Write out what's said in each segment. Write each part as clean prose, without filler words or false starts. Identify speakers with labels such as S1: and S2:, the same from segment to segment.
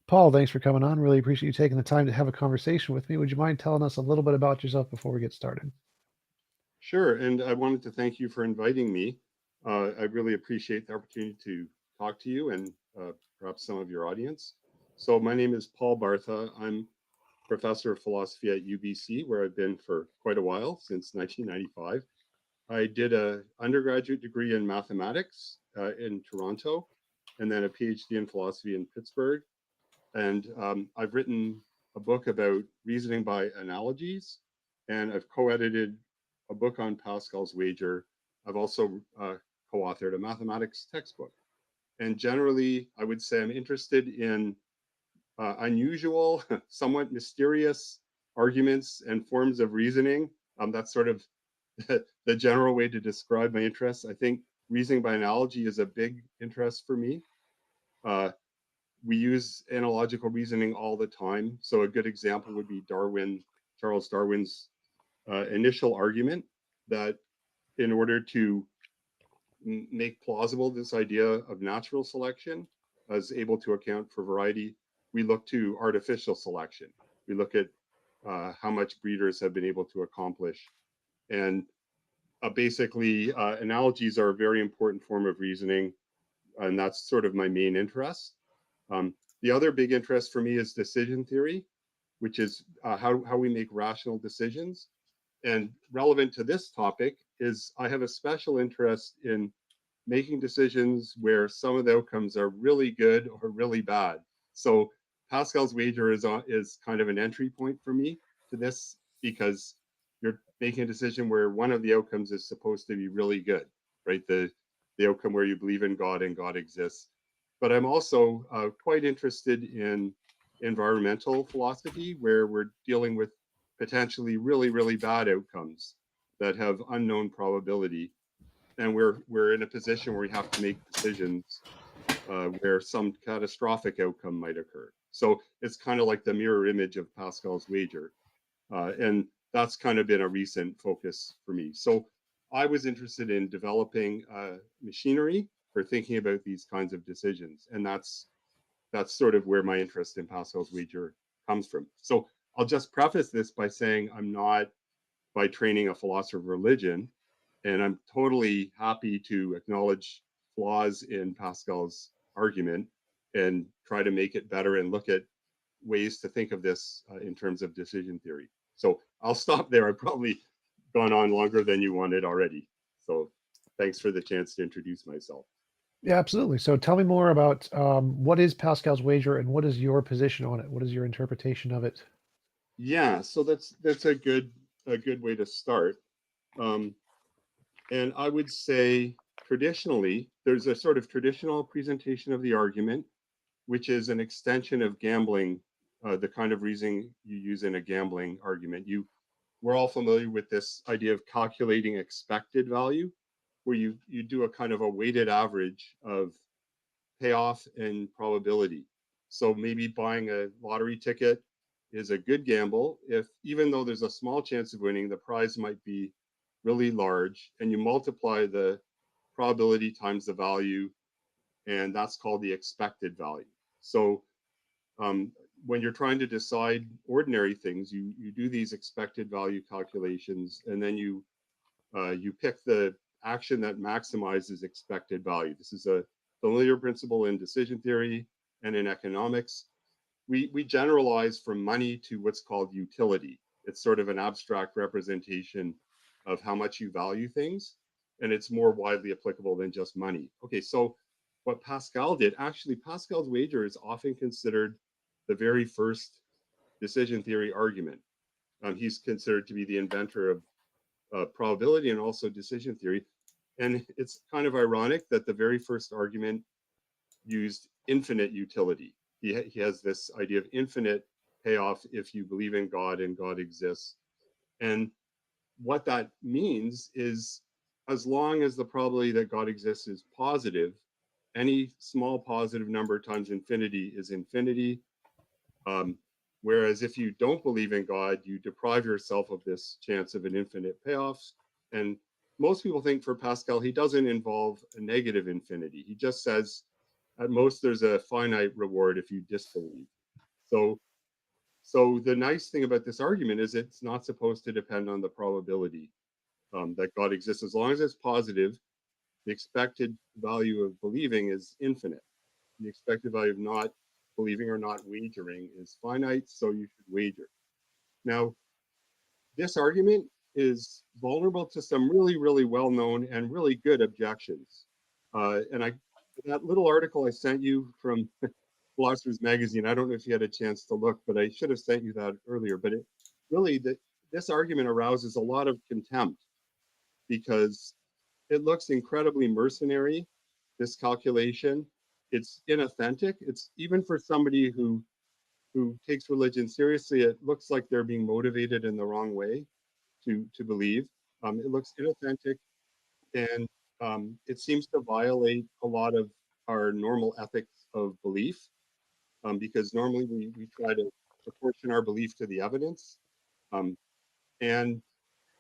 S1: Paul, thanks for coming on. Really appreciate you taking the time to have a conversation with me. Would you mind telling us a little bit about yourself before we get started?
S2: Sure, and I wanted to thank you for inviting me. I really appreciate the opportunity to talk to you and perhaps some of your audience. So my name is Paul Bartha. I'm professor of philosophy at UBC, where I've been for quite a while, since 1995. I did an undergraduate degree in mathematics in Toronto, and then a PhD in philosophy in Pittsburgh. And I've written a book about reasoning by analogies, and I've co-edited a book on Pascal's wager. I've also co-authored a mathematics textbook. And generally, I would say I'm interested in unusual, somewhat mysterious arguments and forms of reasoning. That's sort of the general way to describe my interests. I think reasoning by analogy is a big interest for me. We use analogical reasoning all the time. So a good example would be Charles Darwin's initial argument that in order to make plausible this idea of natural selection as able to account for variety, we look to artificial selection. We look at how much breeders have been able to accomplish. And basically, analogies are a very important form of reasoning, and that's sort of my main interest. The other big interest for me is decision theory, which is how we make rational decisions. And relevant to this topic is I have a special interest in making decisions where some of the outcomes are really good or really bad. So Pascal's wager is kind of an entry point for me to this, because you're making a decision where one of the outcomes is supposed to be really good, right? The outcome where you believe in God and God exists. But I'm also quite interested in environmental philosophy, where we're dealing with potentially really, really bad outcomes that have unknown probability. And we're in a position where we have to make decisions where some catastrophic outcome might occur. So it's kind of like the mirror image of Pascal's wager. And that's kind of been a recent focus for me. So I was interested in developing machinery for thinking about these kinds of decisions. And that's sort of where my interest in Pascal's wager comes from. So I'll just preface this by saying I'm not by training a philosopher of religion, and I'm totally happy to acknowledge flaws in Pascal's argument and try to make it better and look at ways to think of this in terms of decision theory. So I'll stop there. I've probably gone on longer than you wanted already. So thanks for the chance to introduce myself.
S1: Yeah, absolutely. So tell me more about what is Pascal's wager and what is your position on it? What is your interpretation of it?
S2: Yeah, so that's a good way to start. And I would say traditionally, there's a sort of traditional presentation of the argument, which is an extension of gambling, the kind of reasoning you use in a gambling argument. We're all familiar with this idea of calculating expected value, where you do a kind of a weighted average of payoff and probability. So maybe buying a lottery ticket is a good gamble if, even though there's a small chance of winning, the prize might be really large, and you multiply the probability times the value, and that's called the expected value. So when you're trying to decide ordinary things, you do these expected value calculations, and then you pick the action that maximizes expected value. This is a familiar principle in decision theory and in economics. We generalize from money to what's called utility. It's sort of an abstract representation of how much you value things, and it's more widely applicable than just money. Okay, so what Pascal did, actually Pascal's wager is often considered the very first decision theory argument. He's considered to be the inventor of probability and also decision theory. And it's kind of ironic that the very first argument used infinite utility. He has this idea of infinite payoff if you believe in God and God exists. And what that means is, as long as the probability that God exists is positive, any small positive number times infinity is infinity. Whereas if you don't believe in God, you deprive yourself of this chance of an infinite payoff. And most people think for Pascal, he doesn't involve a negative infinity. He just says, at most, there's a finite reward if you disbelieve. So, so the nice thing about this argument is it's not supposed to depend on the probability that God exists. As long as it's positive, the expected value of believing is infinite. The expected value of not believing or not wagering is finite, so you should wager. Now, this argument is vulnerable to some really, really well-known and really good objections. And that little article I sent you from Philosopher's Magazine, I don't know if you had a chance to look, but I should have sent you that earlier. But it really, this argument arouses a lot of contempt because it looks incredibly mercenary, this calculation. It's inauthentic. It's even for somebody who takes religion seriously, it looks like they're being motivated in the wrong way to believe. It looks inauthentic, and it seems to violate a lot of our normal ethics of belief, because normally we try to proportion our belief to the evidence. Um, and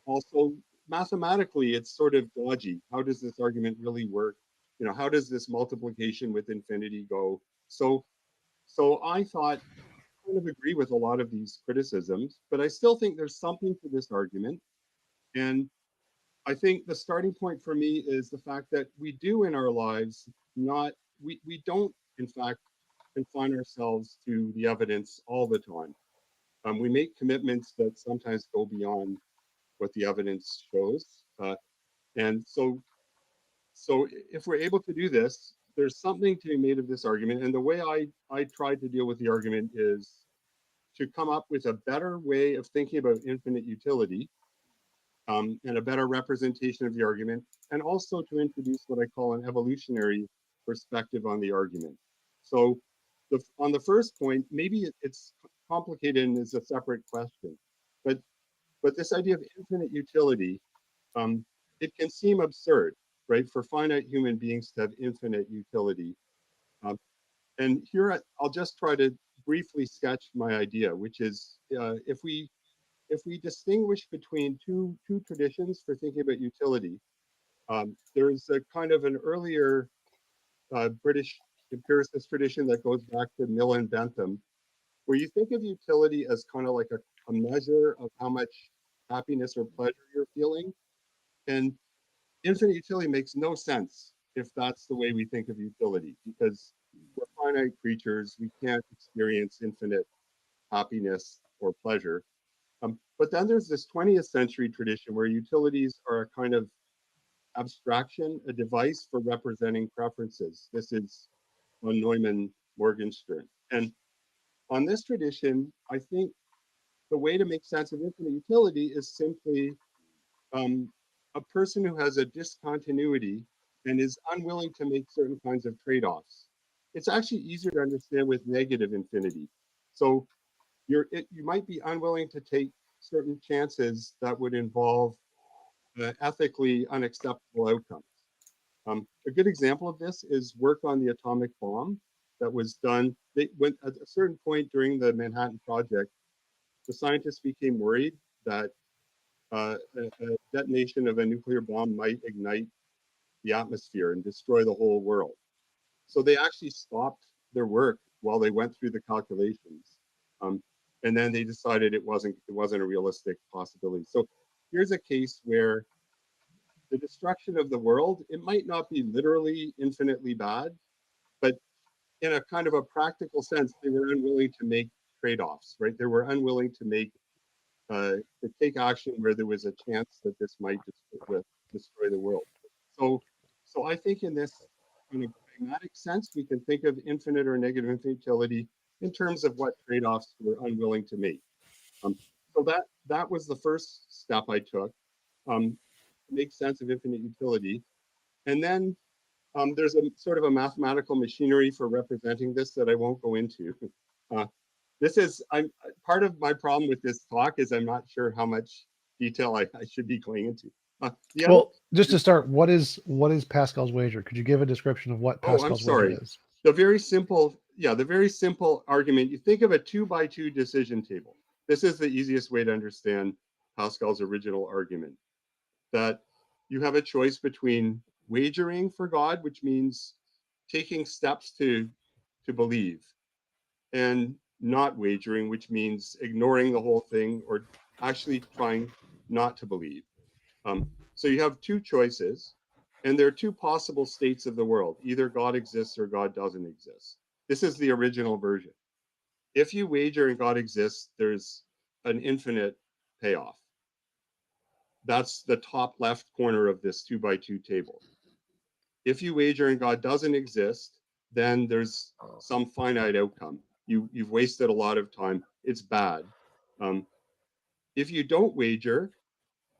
S2: also mathematically, it's sort of dodgy. How does this argument really work? You know, how does this multiplication with infinity go? So I thought, kind of agree with a lot of these criticisms, but I still think there's something to this argument. And I think the starting point for me is the fact that we do in our lives not, we don't, in fact, confine ourselves to the evidence all the time. We make commitments that sometimes go beyond what the evidence shows. And so if we're able to do this, there's something to be made of this argument. And the way I tried to deal with the argument is to come up with a better way of thinking about infinite utility, and a better representation of the argument, and also to introduce what I call an evolutionary perspective on the argument. So on the first point, maybe it's complicated and is a separate question, but this idea of infinite utility, it can seem absurd, right, for finite human beings to have infinite utility. And here I'll just try to briefly sketch my idea, which is, if we distinguish between two traditions for thinking about utility, there's a kind of an earlier British empiricist tradition that goes back to Mill and Bentham, where you think of utility as kind of like a measure of how much happiness or pleasure you're feeling. And infinite utility makes no sense if that's the way we think of utility, because we're finite creatures. We can't experience infinite happiness or pleasure. But then there's this 20th century tradition where utilities are a kind of abstraction, a device for representing preferences. This is von Neumann Morgenstern. And on this tradition, I think the way to make sense of infinite utility is simply a person who has a discontinuity and is unwilling to make certain kinds of trade-offs. It's actually easier to understand with negative infinity. So you might be unwilling to take certain chances that would involve ethically unacceptable outcomes. A good example of this is work on the atomic bomb that was done. They went at a certain point during the Manhattan Project, the scientists became worried that a detonation of a nuclear bomb might ignite the atmosphere and destroy the whole world. So they actually stopped their work while they went through the calculations. And then they decided it wasn't a realistic possibility. So here's a case where the destruction of the world, it might not be literally infinitely bad, but in a kind of a practical sense, they were unwilling to make trade-offs, right? They were unwilling to take action where there was a chance that this might destroy the world. So I think in this kind of pragmatic sense, we can think of infinite or negative utility in terms of what trade-offs we're unwilling to make. So that was the first step I took, to make sense of infinite utility. And then there's a sort of a mathematical machinery for representing this that I won't go into. I'm part of my problem with this talk is I'm not sure how much detail I should be going into.
S1: Well, just to start, what is Pascal's wager? Could you give a description of what Pascal's wager is?
S2: The very simple argument. You think of a 2x2 decision table. This is the easiest way to understand Pascal's original argument. That you have a choice between wagering for God, which means taking steps to believe, and not wagering, which means ignoring the whole thing or actually trying not to believe. So you have two choices, and there are two possible states of the world. Either God exists or God doesn't exist. This is the original version. If you wager and God exists, there's an infinite payoff. That's the top left corner of this 2x2 table. If you wager and God doesn't exist, then there's some finite outcome. You've wasted a lot of time. It's bad. Um, if you don't wager,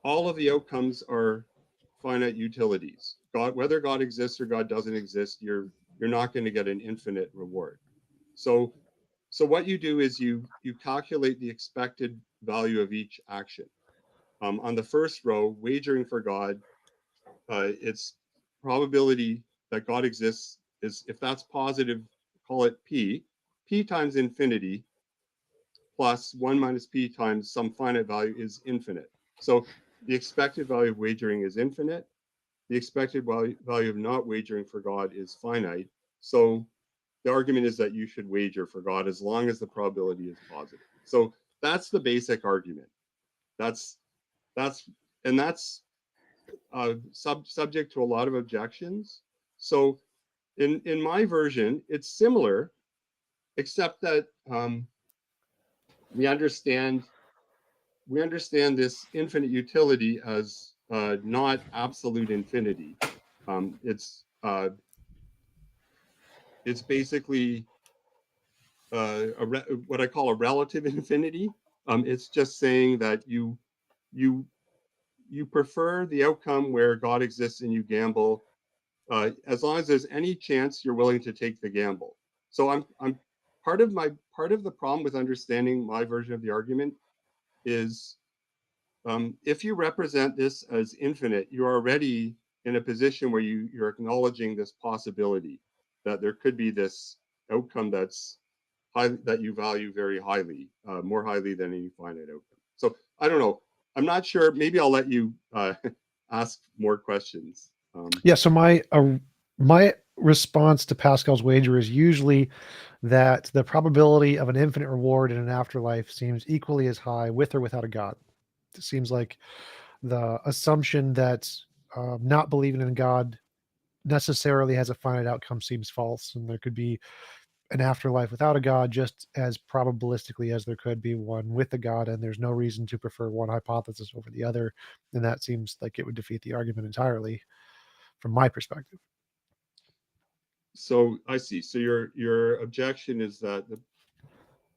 S2: all of the outcomes are finite utilities. God, whether God exists or God doesn't exist, you're not going to get an infinite reward. So what you do is you calculate the expected value of each action. On the first row, wagering for God, its probability that God exists is, if that's positive, call it P. P times infinity plus 1 minus P times some finite value is infinite. So the expected value of wagering is infinite. The expected value of not wagering for God is finite. So the argument is that you should wager for God as long as the probability is positive. So that's the basic argument. That's and that's subject to a lot of objections. So in my version, it's similar, except that we understand this infinite utility as not absolute infinity. It's basically what I call a relative infinity. It's just saying that you prefer the outcome where God exists and you gamble, as long as there's any chance you're willing to take the gamble. So I'm part of the problem with understanding my version of the argument is, if you represent this as infinite, you're already in a position where you're acknowledging this possibility that there could be this outcome that's that you value very highly, more highly than any finite outcome. So I don't know. I'm not sure. Maybe I'll let you ask more questions.
S1: Yeah. So my response to Pascal's wager is usually that the probability of an infinite reward in an afterlife seems equally as high with or without a God. It seems like the assumption that not believing in God necessarily has a finite outcome seems false, and there could be an afterlife without a God just as probabilistically as there could be one with a God, and there's no reason to prefer one hypothesis over the other, and that seems like it would defeat the argument entirely from my perspective.
S2: So I see. So your objection is that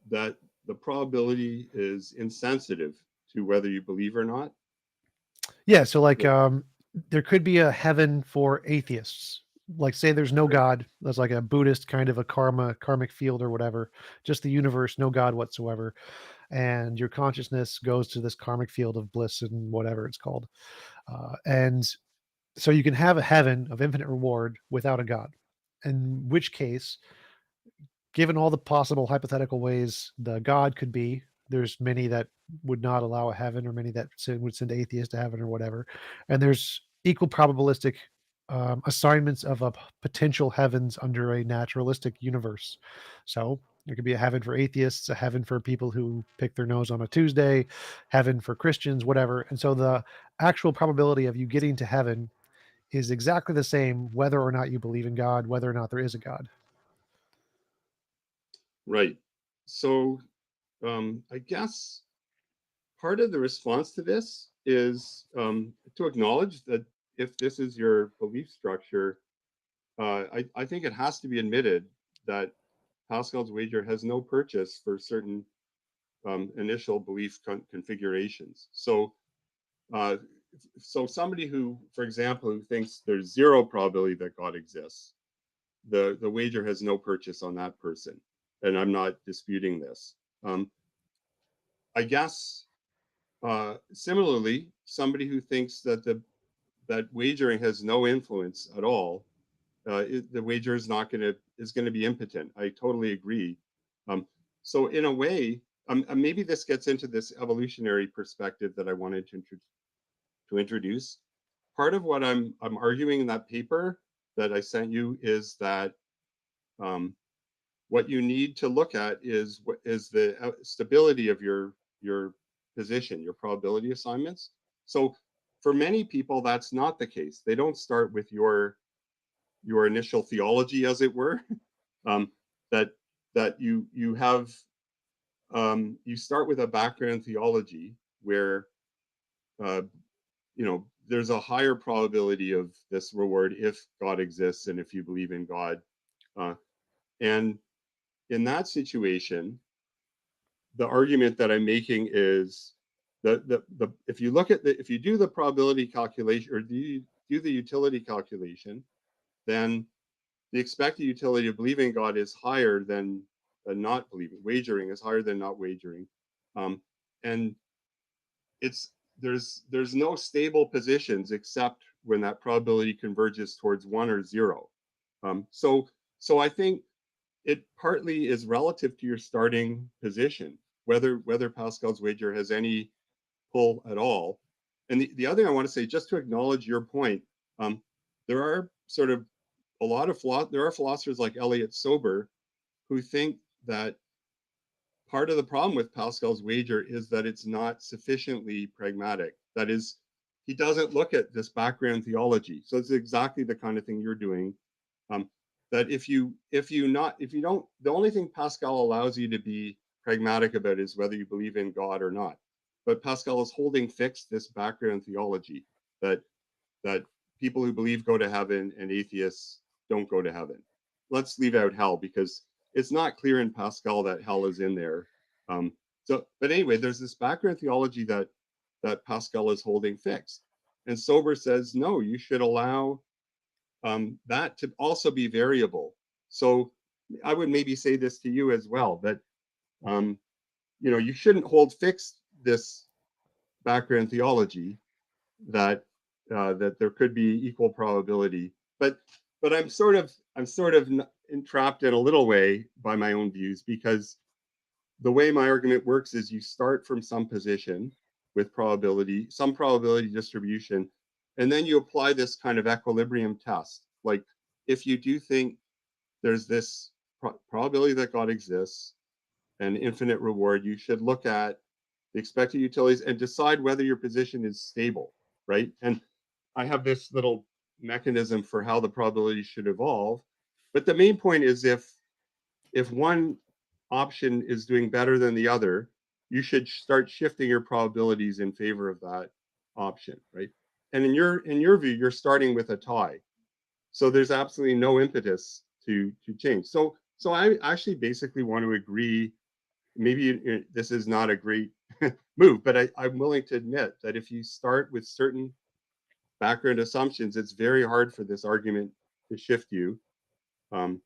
S2: the probability is insensitive to whether you believe or not.
S1: Yeah, so like there could be a heaven for atheists. Like say there's no God, that's like a Buddhist kind of a karmic field or whatever, just the universe, no God whatsoever. And your consciousness goes to this karmic field of bliss and whatever it's called. And so you can have a heaven of infinite reward without a God. In which case, given all the possible hypothetical ways the God could be, there's many that would not allow a heaven, or many that would send atheists to heaven or whatever. And there's equal probabilistic assignments of a potential heavens under a naturalistic universe. So there could be a heaven for atheists, a heaven for people who pick their nose on a Tuesday, heaven for Christians, whatever. And so the actual probability of you getting to heaven is exactly the same whether or not you believe in God, whether or not there is a God.
S2: Right. So I guess part of the response to this is to acknowledge that if this is your belief structure, I think it has to be admitted that Pascal's wager has no purchase for certain initial belief configurations. Uh, so somebody who, for example, who thinks there's zero probability that God exists, the wager has no purchase on that person, and I'm not disputing this. I guess similarly, somebody who thinks that that wagering has no influence at all, the wager is going to be impotent. I totally agree. Um, so in a way, maybe this gets into this evolutionary perspective that I wanted to introduce. part of what I'm arguing in that paper that I sent you is that what you need to look at is what is the stability of your position, your probability assignments. So for many people, that's not the case. They don't start with your initial theology, as it were. um, that you have you start with a background theology where uh, there's a higher probability of this reward if God exists and if you believe in God. Uh, and in that situation, the argument that I'm making is the if you look at if you do the probability calculation or do the utility calculation, then the expected utility of believing in God is higher than not believing. Wagering is higher than not wagering, and it's there's no stable positions except when that probability converges towards 1 or 0. So I think it partly is relative to your starting position, whether Pascal's wager has any pull at all. And the other thing I want to say, just to acknowledge your point, there are sort of there are philosophers like Elliot Sober who think that part of the problem with Pascal's wager is that it's not sufficiently pragmatic. That is, he doesn't look at this background theology. So it's exactly the kind of thing you're doing. Um, that if you don't, the only thing Pascal allows you to be pragmatic about is whether you believe in God or not. But Pascal is holding fixed this background theology that that people who believe go to heaven and atheists don't go to heaven. Let's leave out hell because it's not clear in Pascal that hell is in there. But anyway, there's this background theology that Pascal is holding fixed, and Sober says no, you should allow that to also be variable. So I would maybe say this to you as well, that you shouldn't hold fixed this background theology that that there could be equal probability. But I'm sort of entrapped in a little way by my own views, because the way my argument works is you start from some position with probability, some probability distribution, and then you apply this kind of equilibrium test. Like, if you do think there's this probability that God exists and infinite reward, you should look at the expected utilities and decide whether your position is stable, right? And I have this little mechanism for how the probability should evolve. But the main point is, if one option is doing better than the other, you should start shifting your probabilities in favor of that option, right? And in your view, you're starting with a tie. So there's absolutely no impetus to change. So I actually basically want to agree. Maybe this is not a great move, but I'm willing to admit that if you start with certain background assumptions, it's very hard for this argument to shift you. Um,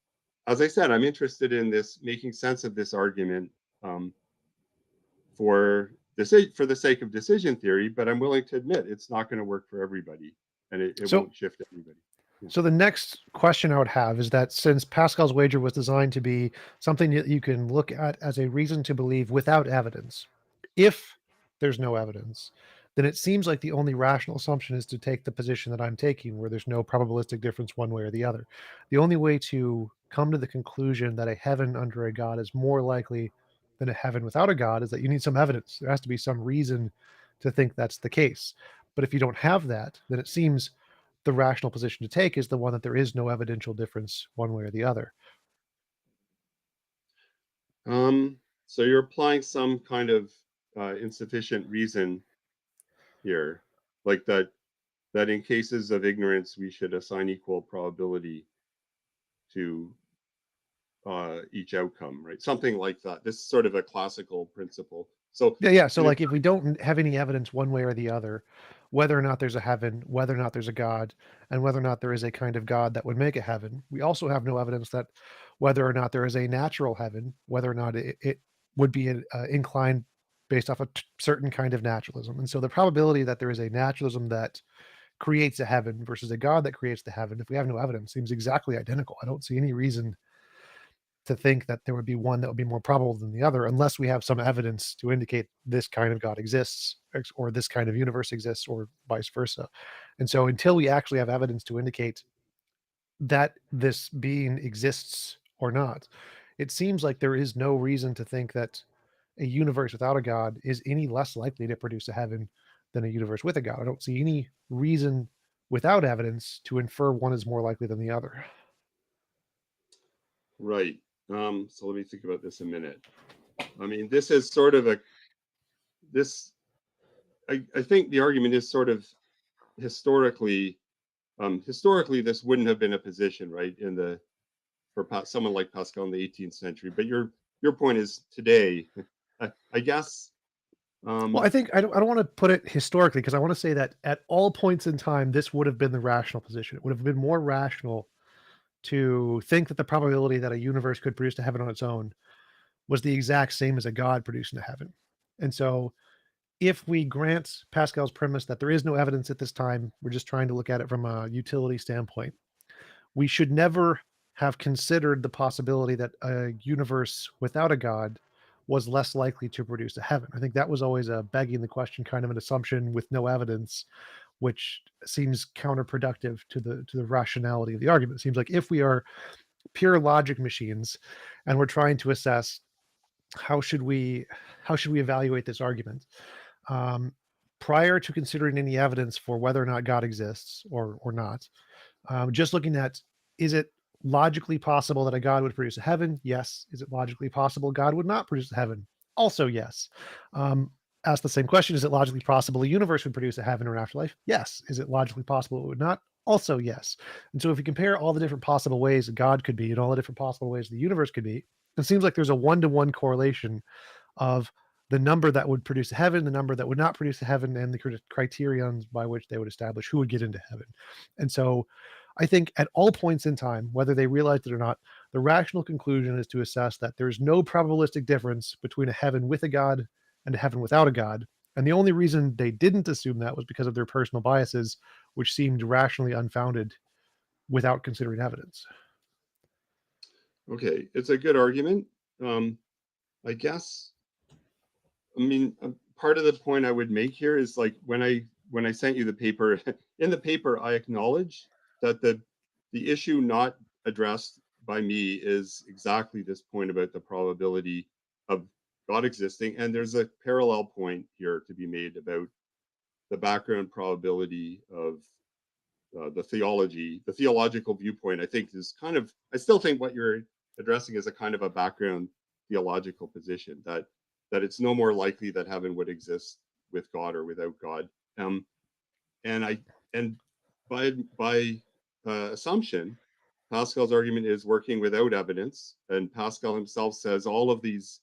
S2: as I said, I'm interested in this, making sense of this argument for the sake of decision theory, but I'm willing to admit it's not going to work for everybody, and it
S1: So
S2: won't shift everybody. Yeah.
S1: So the next question I would have is that since Pascal's wager was designed to be something that you can look at as a reason to believe without evidence, if there's no evidence, then it seems like the only rational assumption is to take the position that I'm taking, where there's no probabilistic difference one way or the other. The only way to come to the conclusion that a heaven under a God is more likely than a heaven without a God is that you need some evidence. There has to be some reason to think that's the case. But if you don't have that, then it seems the rational position to take is the one that there is no evidential difference one way or the other.
S2: So you're applying some kind of insufficient reason here, like that in cases of ignorance we should assign equal probability to each outcome, right? Something like that. This is sort of a classical principle. So
S1: Yeah. So,
S2: and it,
S1: like, if we don't have any evidence one way or the other, whether or not there's a heaven, whether or not there's a God, and whether or not there is a kind of God that would make a heaven, we also have no evidence that whether or not there is a natural heaven, whether or not it would be inclined based off a certain kind of naturalism. And so, the probability that there is a naturalism that creates a heaven versus a God that creates the heaven, if we have no evidence, seems exactly identical. I don't see any reason to think that there would be one that would be more probable than the other unless we have some evidence to indicate this kind of God exists or this kind of universe exists or vice versa. And so until we actually have evidence to indicate that this being exists or not, it seems like there is no reason to think that a universe without a God is any less likely to produce a heaven than a universe with a God. I don't see any reason without evidence to infer one is more likely than the other.
S2: Right. So let me think about this a minute. I mean, this is sort of a this. I think the argument is sort of historically. Historically, this wouldn't have been a position, right, in the for someone like Pascal in the 18th century. But your point is today. I guess.
S1: Well, I think I don't want to put it historically because I want to say that at all points in time, this would have been the rational position. It would have been more rational to think that the probability that a universe could produce a heaven on its own was the exact same as a God producing a heaven. And so if we grant Pascal's premise that there is no evidence at this time, we're just trying to look at it from a utility standpoint, we should never have considered the possibility that a universe without a God was less likely to produce a heaven. I think that was always a begging the question kind of an assumption with no evidence, which seems counterproductive to the rationality of the argument. It seems like if we are pure logic machines and we're trying to assess how should we how should we evaluate this argument, um, prior to considering any evidence for whether or not God exists or not, just looking at, is it logically possible that a God would produce a heaven? Yes. Is it logically possible God would not produce a heaven? Also, yes. Um, Ask the same question: is it logically possible a universe would produce a heaven or an afterlife? Yes. Is it logically possible it would not? Also, yes. And so, if you compare all the different possible ways that God could be and all the different possible ways the universe could be, it seems like there's a one-to-one correlation of the number that would produce a heaven, the number that would not produce a heaven, and the criterions by which they would establish who would get into heaven. And so I think at all points in time, whether they realized it or not, the rational conclusion is to assess that there's no probabilistic difference between a heaven with a God and a heaven without a God. And the only reason they didn't assume that was because of their personal biases, which seemed rationally unfounded without considering evidence.
S2: Okay, it's a good argument. I guess. I mean, part of the point I would make here is like when I sent you the paper in the paper, I acknowledge that the issue not addressed by me is exactly this point about the probability of God existing, and there's a parallel point here to be made about the background probability of the theological viewpoint. I think is kind of. I still think what you're addressing is a kind of a background theological position that it's no more likely that heaven would exist with God or without God. Um, and I and by assumption, Pascal's argument is working without evidence, and Pascal himself says all of these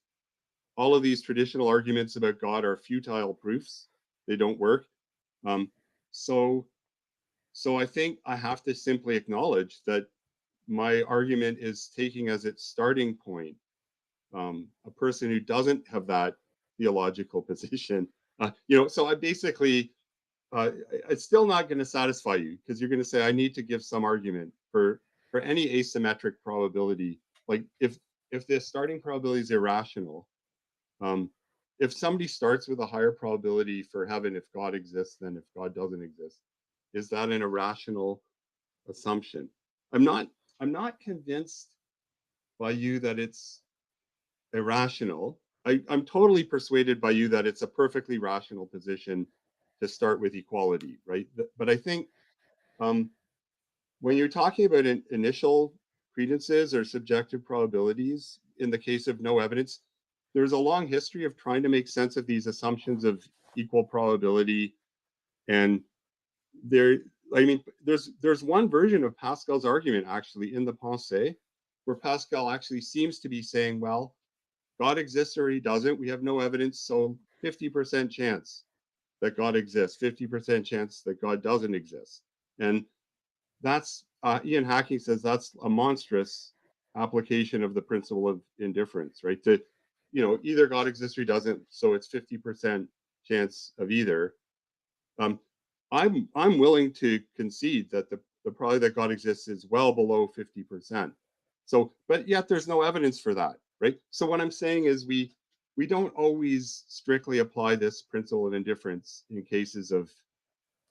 S2: traditional arguments about God are futile proofs; they don't work. Um, so so I think I have to simply acknowledge that my argument is taking as its starting point a person who doesn't have that theological position. So I basically, it's still not going to satisfy you because you're going to say I need to give some argument for any asymmetric probability. Like if the starting probability is irrational, um, if somebody starts with a higher probability for heaven if God exists than if God doesn't exist, is that an irrational assumption? I'm not. I'm not convinced by you that it's irrational. I'm totally persuaded by you that it's a perfectly rational position to start with equality, right? But I think um, when you're talking about initial credences or subjective probabilities, in the case of no evidence, there's a long history of trying to make sense of these assumptions of equal probability. And there, I mean, there's one version of Pascal's argument actually in the Pensée, where Pascal actually seems to be saying, well, God exists or he doesn't. We have no evidence. So 50% chance that God exists, 50% chance that God doesn't exist. And that's, Ian Hacking says that's a monstrous application of the principle of indifference, right? To, either God exists or he doesn't. So it's 50% chance of either. Um, I'm willing to concede that the probability that God exists is well below 50%. So, but yet there's no evidence for that, right? So what I'm saying is we don't always strictly apply this principle of indifference in cases of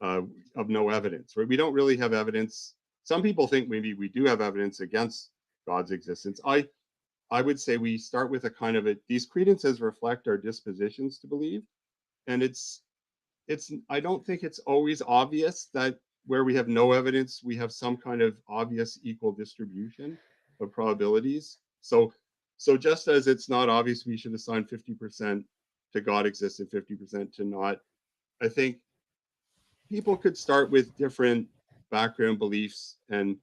S2: no evidence, right? We don't really have evidence. Some people think maybe we do have evidence against God's existence. I would say we start with a kind of these credences reflect our dispositions to believe, and it's I don't think it's always obvious that where we have no evidence, we have some kind of obvious equal distribution of probabilities. So just as it's not obvious we should assign 50% to God exists and 50% to not, I think people could start with different background beliefs, and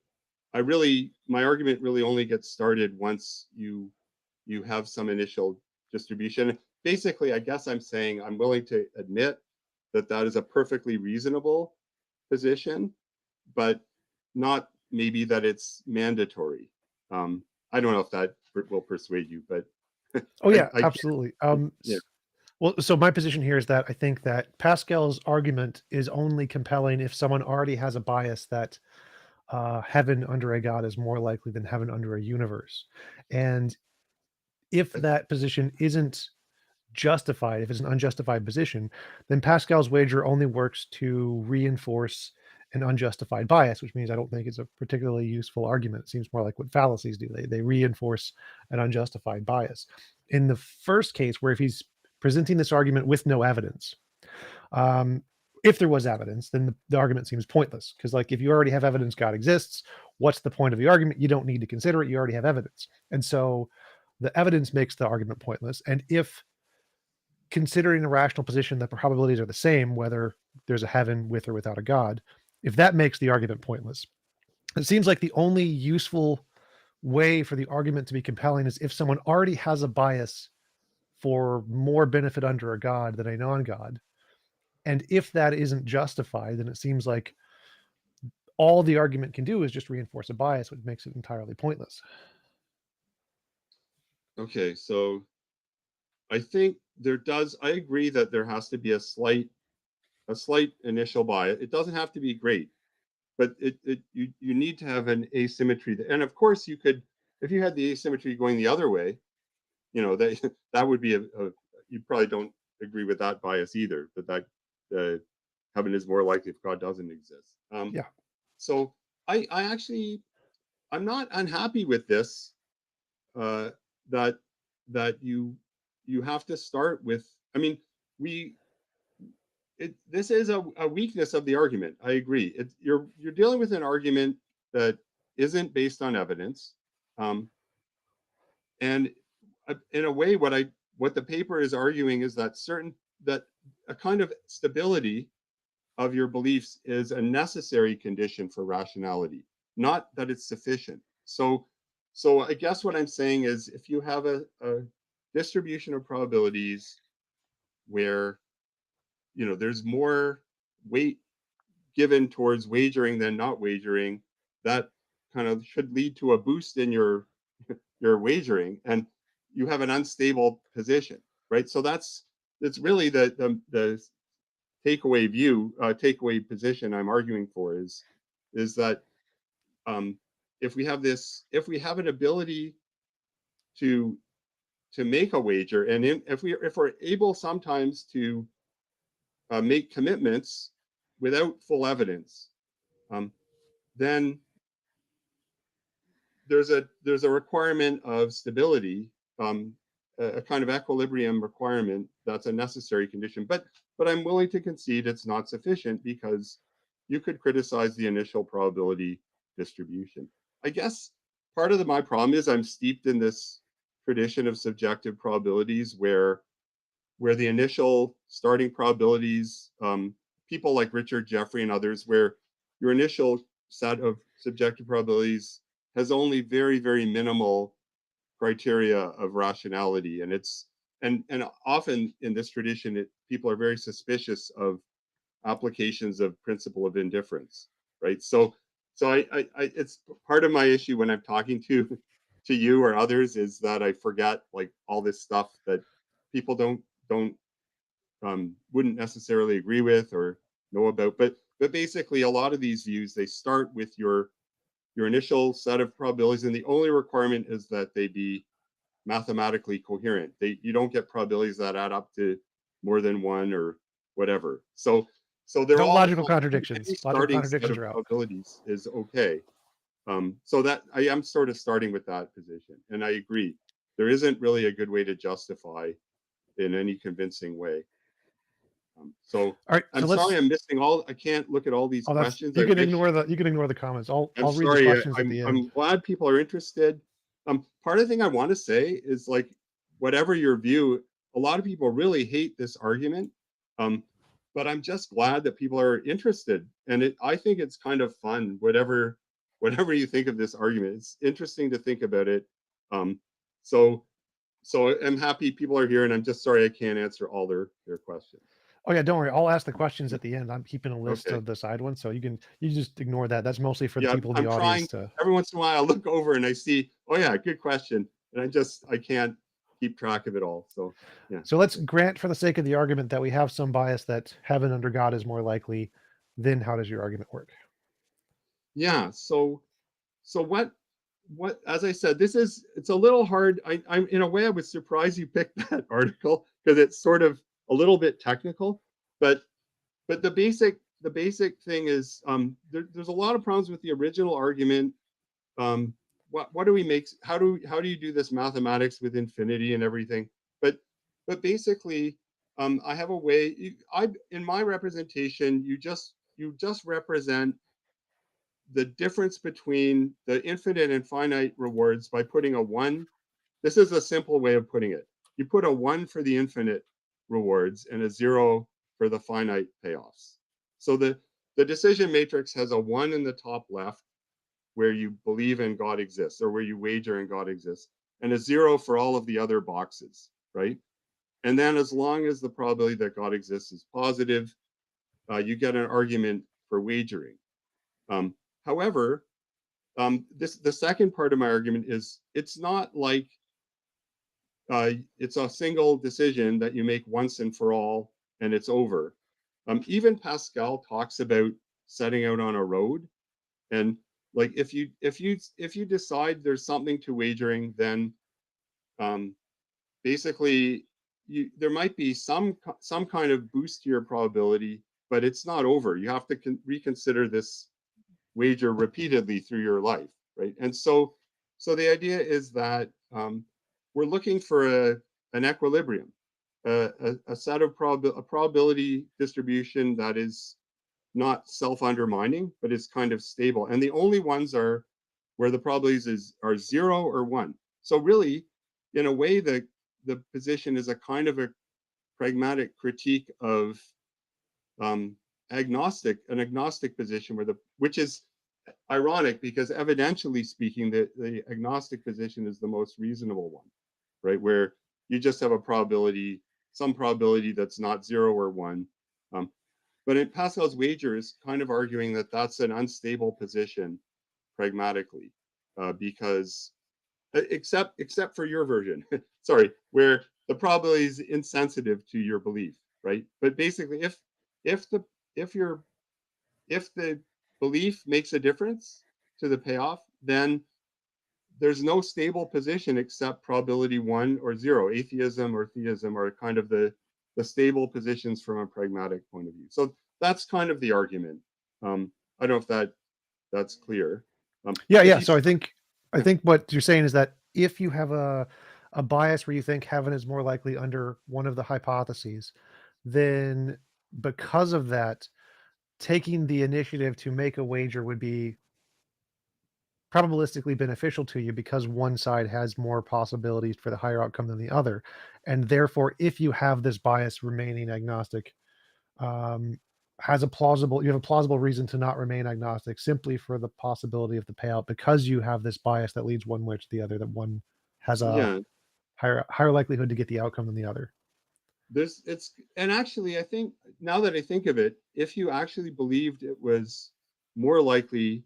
S2: my argument really only gets started once you have some initial distribution. Basically, I guess I'm saying I'm willing to admit that that is a perfectly reasonable position, but not maybe that it's mandatory. I don't know if that will persuade you, but
S1: Oh yeah,
S2: I
S1: absolutely.
S2: yeah.
S1: Well, so my position here is that I think that Pascal's argument is only compelling if someone already has a bias that heaven under a god is more likely than heaven under a universe. And if that position isn't justified, if it's an unjustified position, then Pascal's wager only works to reinforce an unjustified bias, which means I don't think it's a particularly useful argument. It seems more like what fallacies do. They reinforce an unjustified bias. In the first case, where if he's presenting this argument with no evidence, um, if there was evidence, then the argument seems pointless because, like, if you already have evidence God exists, what's the point of the argument? You don't need to consider it. You already have evidence, and so the evidence makes the argument pointless. And if considering a rational position, the probabilities are the same, whether there's a heaven with or without a God, if that makes the argument pointless, it seems like the only useful way for the argument to be compelling is if someone already has a bias for more benefit under a God than a non God. And if that isn't justified, then it seems like all the argument can do is just reinforce a bias, which makes it entirely pointless.
S2: Okay, so I think I agree that there has to be a slight initial bias. It doesn't have to be great, but you need to have an asymmetry. And of course, you could, if you had the asymmetry going the other way, that that would be you probably don't agree with that bias either. That heaven is more likely if God doesn't exist.
S1: Yeah.
S2: So I actually I'm not unhappy with this. Uh, that that you have to start with. I mean, we this is a weakness of the argument. I agree. You're dealing with an argument that isn't based on evidence, um, and in a way, what the paper is arguing is that a kind of stability of your beliefs is a necessary condition for rationality, not that it's sufficient. So I guess what I'm saying is if you have a distribution of probabilities where there's more weight given towards wagering than not wagering, that kind of should lead to a boost in your wagering, and you have an unstable position, right? So it's really the takeaway position I'm arguing for is that um, if we have an ability to make a wager, and if we're able sometimes to make commitments without full evidence, um, then there's a requirement of stability, a kind of equilibrium requirement that's a necessary condition. But I'm willing to concede it's not sufficient because you could criticize the initial probability distribution. I guess part of my problem is I'm steeped in this tradition of subjective probabilities where the initial starting probabilities, people like Richard Jeffrey and others, where your initial set of subjective probabilities has only very, very minimal criteria of rationality. And often in this tradition, people are very suspicious of applications of principle of indifference, right? So it's part of my issue when I'm talking to you or others is that I forget like all this stuff that people don't wouldn't necessarily agree with or know about. But basically, a lot of these views they start with your your initial set of probabilities, and the only requirement is that they be mathematically coherent. You don't get probabilities that add up to more than one or whatever. So they're
S1: No
S2: all
S1: logical
S2: any
S1: contradictions. Logical
S2: starting set
S1: contradictions
S2: of
S1: are out.
S2: probabilities is okay. So that I am sort of starting with that position, and I agree. There isn't really a good way to justify in any convincing way. So
S1: All right,
S2: I'm
S1: so
S2: sorry
S1: let's.
S2: I'm missing all. I can't look at all these
S1: Oh, that's
S2: questions.
S1: you
S2: I
S1: can
S2: wish.
S1: ignore the comments.
S2: I'm
S1: I'll read the
S2: sorry.
S1: questions at the end.
S2: I'm glad people are interested. Part of the thing I want to say is like, whatever your view, a lot of people really hate this argument. But I'm just glad that people are interested, and I think it's kind of fun. Whatever you think of this argument, it's interesting to think about it. So I'm happy people are here, and I'm just sorry I can't answer all their questions.
S1: Oh yeah, don't worry. I'll ask the questions at the end. I'm keeping a list
S2: Okay.
S1: of the side ones, so you just ignore that. That's mostly for the
S2: Yeah,
S1: people in
S2: I'm
S1: the
S2: trying.
S1: audience to.
S2: Every once in a while, I look over and I see, oh yeah, good question, and I can't keep track of it all. So yeah.
S1: So let's grant, for the sake of the argument, that we have some bias that heaven under God is more likely. Then how does your argument work?
S2: Yeah. So what as I said, it's a little hard. I'm in a way I was surprised you picked that article because it's sort of a little bit technical, but the basic thing is there's a lot of problems with the original argument. What do we make? How do you do this mathematics with infinity and everything? But basically, I have a way. In my representation, you just represent the difference between the infinite and finite rewards by putting a one. This is a simple way of putting it. You put a one for the infinite rewards and a zero for the finite payoffs. So the decision matrix has a one in the top left where you believe in God exists, or where you wager in God exists, and a zero for all of the other boxes, right? And then as long as the probability that God exists is positive, you get an argument for wagering. However, the second part of my argument is it's not like it's a single decision that you make once and for all and it's over. Even Pascal talks about setting out on a road, and like if you decide there's something to wagering, then basically there might be some kind of boost to your probability, but it's not over. You have to reconsider this wager repeatedly through your life, right? And so the idea is that we're looking for an equilibrium, a set of a probability distribution that is not self-undermining, but is kind of stable. And the only ones are where the probabilities are 0 or 1. So really, in a way, the position is a kind of a pragmatic critique of an agnostic position, which is ironic because evidentially speaking, the agnostic position is the most reasonable one, right? Where you just have some probability that's not 0 or 1. But in Pascal's wager is kind of arguing that that's an unstable position pragmatically, because except for your version, sorry, where the probability is insensitive to your belief, right? But basically, if the belief makes a difference to the payoff, then there's no stable position except probability 1 or 0. Atheism or theism are kind of the stable positions from a pragmatic point of view. So that's kind of the argument. I don't know if that's clear.
S1: Yeah.
S2: You,
S1: So I think
S2: yeah,
S1: what you're saying is that if you have a bias where you think heaven is more likely under one of the hypotheses, then because of that, taking the initiative to make a wager would be probabilistically beneficial to you because one side has more possibilities for the higher outcome than the other. And therefore, if you have this bias remaining agnostic, um, you have a plausible reason to not remain agnostic simply for the possibility of the payout because you have this bias that leads one way to the other, that one has a
S2: yeah.
S1: higher likelihood to get the outcome than the other.
S2: And actually, I think now that I think of it, if you actually believed it was more likely,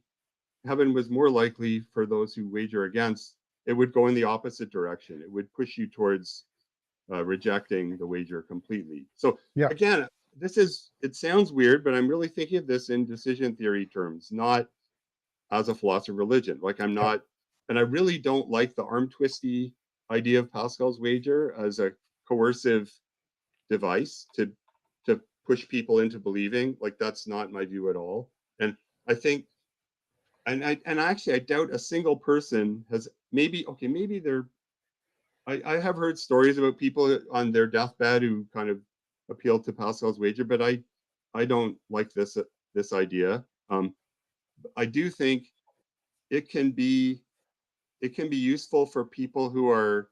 S2: heaven was more likely for those who wager against, it would go in the opposite direction. It would push you towards rejecting the wager completely. So
S1: Yeah.
S2: again, it sounds weird, but I'm really thinking of this in decision theory terms, not as a philosophy of religion. Like I'm not, and I really don't like the arm twisty idea of Pascal's wager as a coercive device to push people into believing. Like that's not my view at all. And I think, and actually I doubt a single person has maybe they're I have heard stories about people on their deathbed who kind of appealed to Pascal's wager, but I don't like this idea. I do think it can be useful for people who are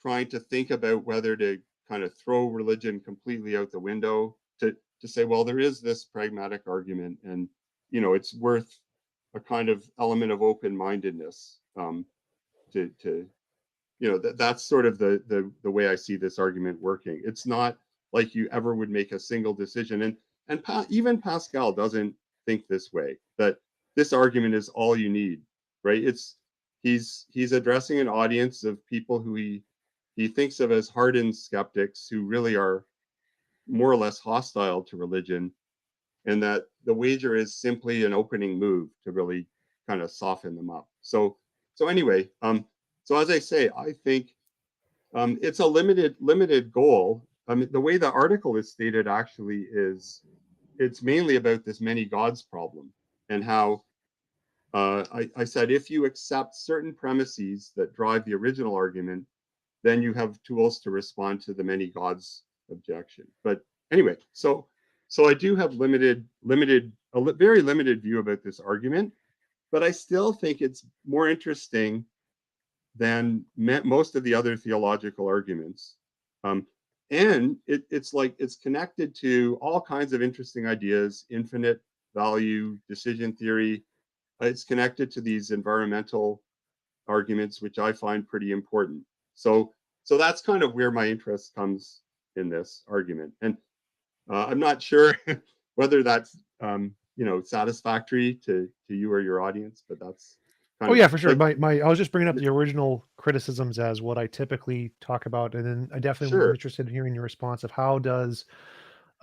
S2: trying to think about whether to kind of throw religion completely out the window, to say, well, there is this pragmatic argument, and it's worth a kind of element of open-mindedness, to that's sort of the way I see this argument working. It's not like you ever would make a single decision, and even Pascal doesn't think this way, that this argument is all you need, right? He's addressing an audience of people who he thinks of as hardened skeptics who really are more or less hostile to religion, and that the wager is simply an opening move to really kind of soften them up. So anyway, so as I say, I think it's a limited goal. I mean, the way the article is stated actually is it's mainly about this many gods problem, and how I said if you accept certain premises that drive the original argument, then you have tools to respond to the many gods objection. But anyway, so I do have very limited view about this argument, but I still think it's more interesting than most of the other theological arguments. And it's connected to all kinds of interesting ideas: infinite value, decision theory. It's connected to these environmental arguments, which I find pretty important. So that's kind of where my interest comes in this argument. And I'm not sure whether that's satisfactory to you or your audience, but that's kind
S1: Oh
S2: of
S1: yeah, for sure.
S2: like,
S1: I was just bringing up the original criticisms as what I typically talk about, and then I definitely am
S2: sure.
S1: interested in hearing your response of how does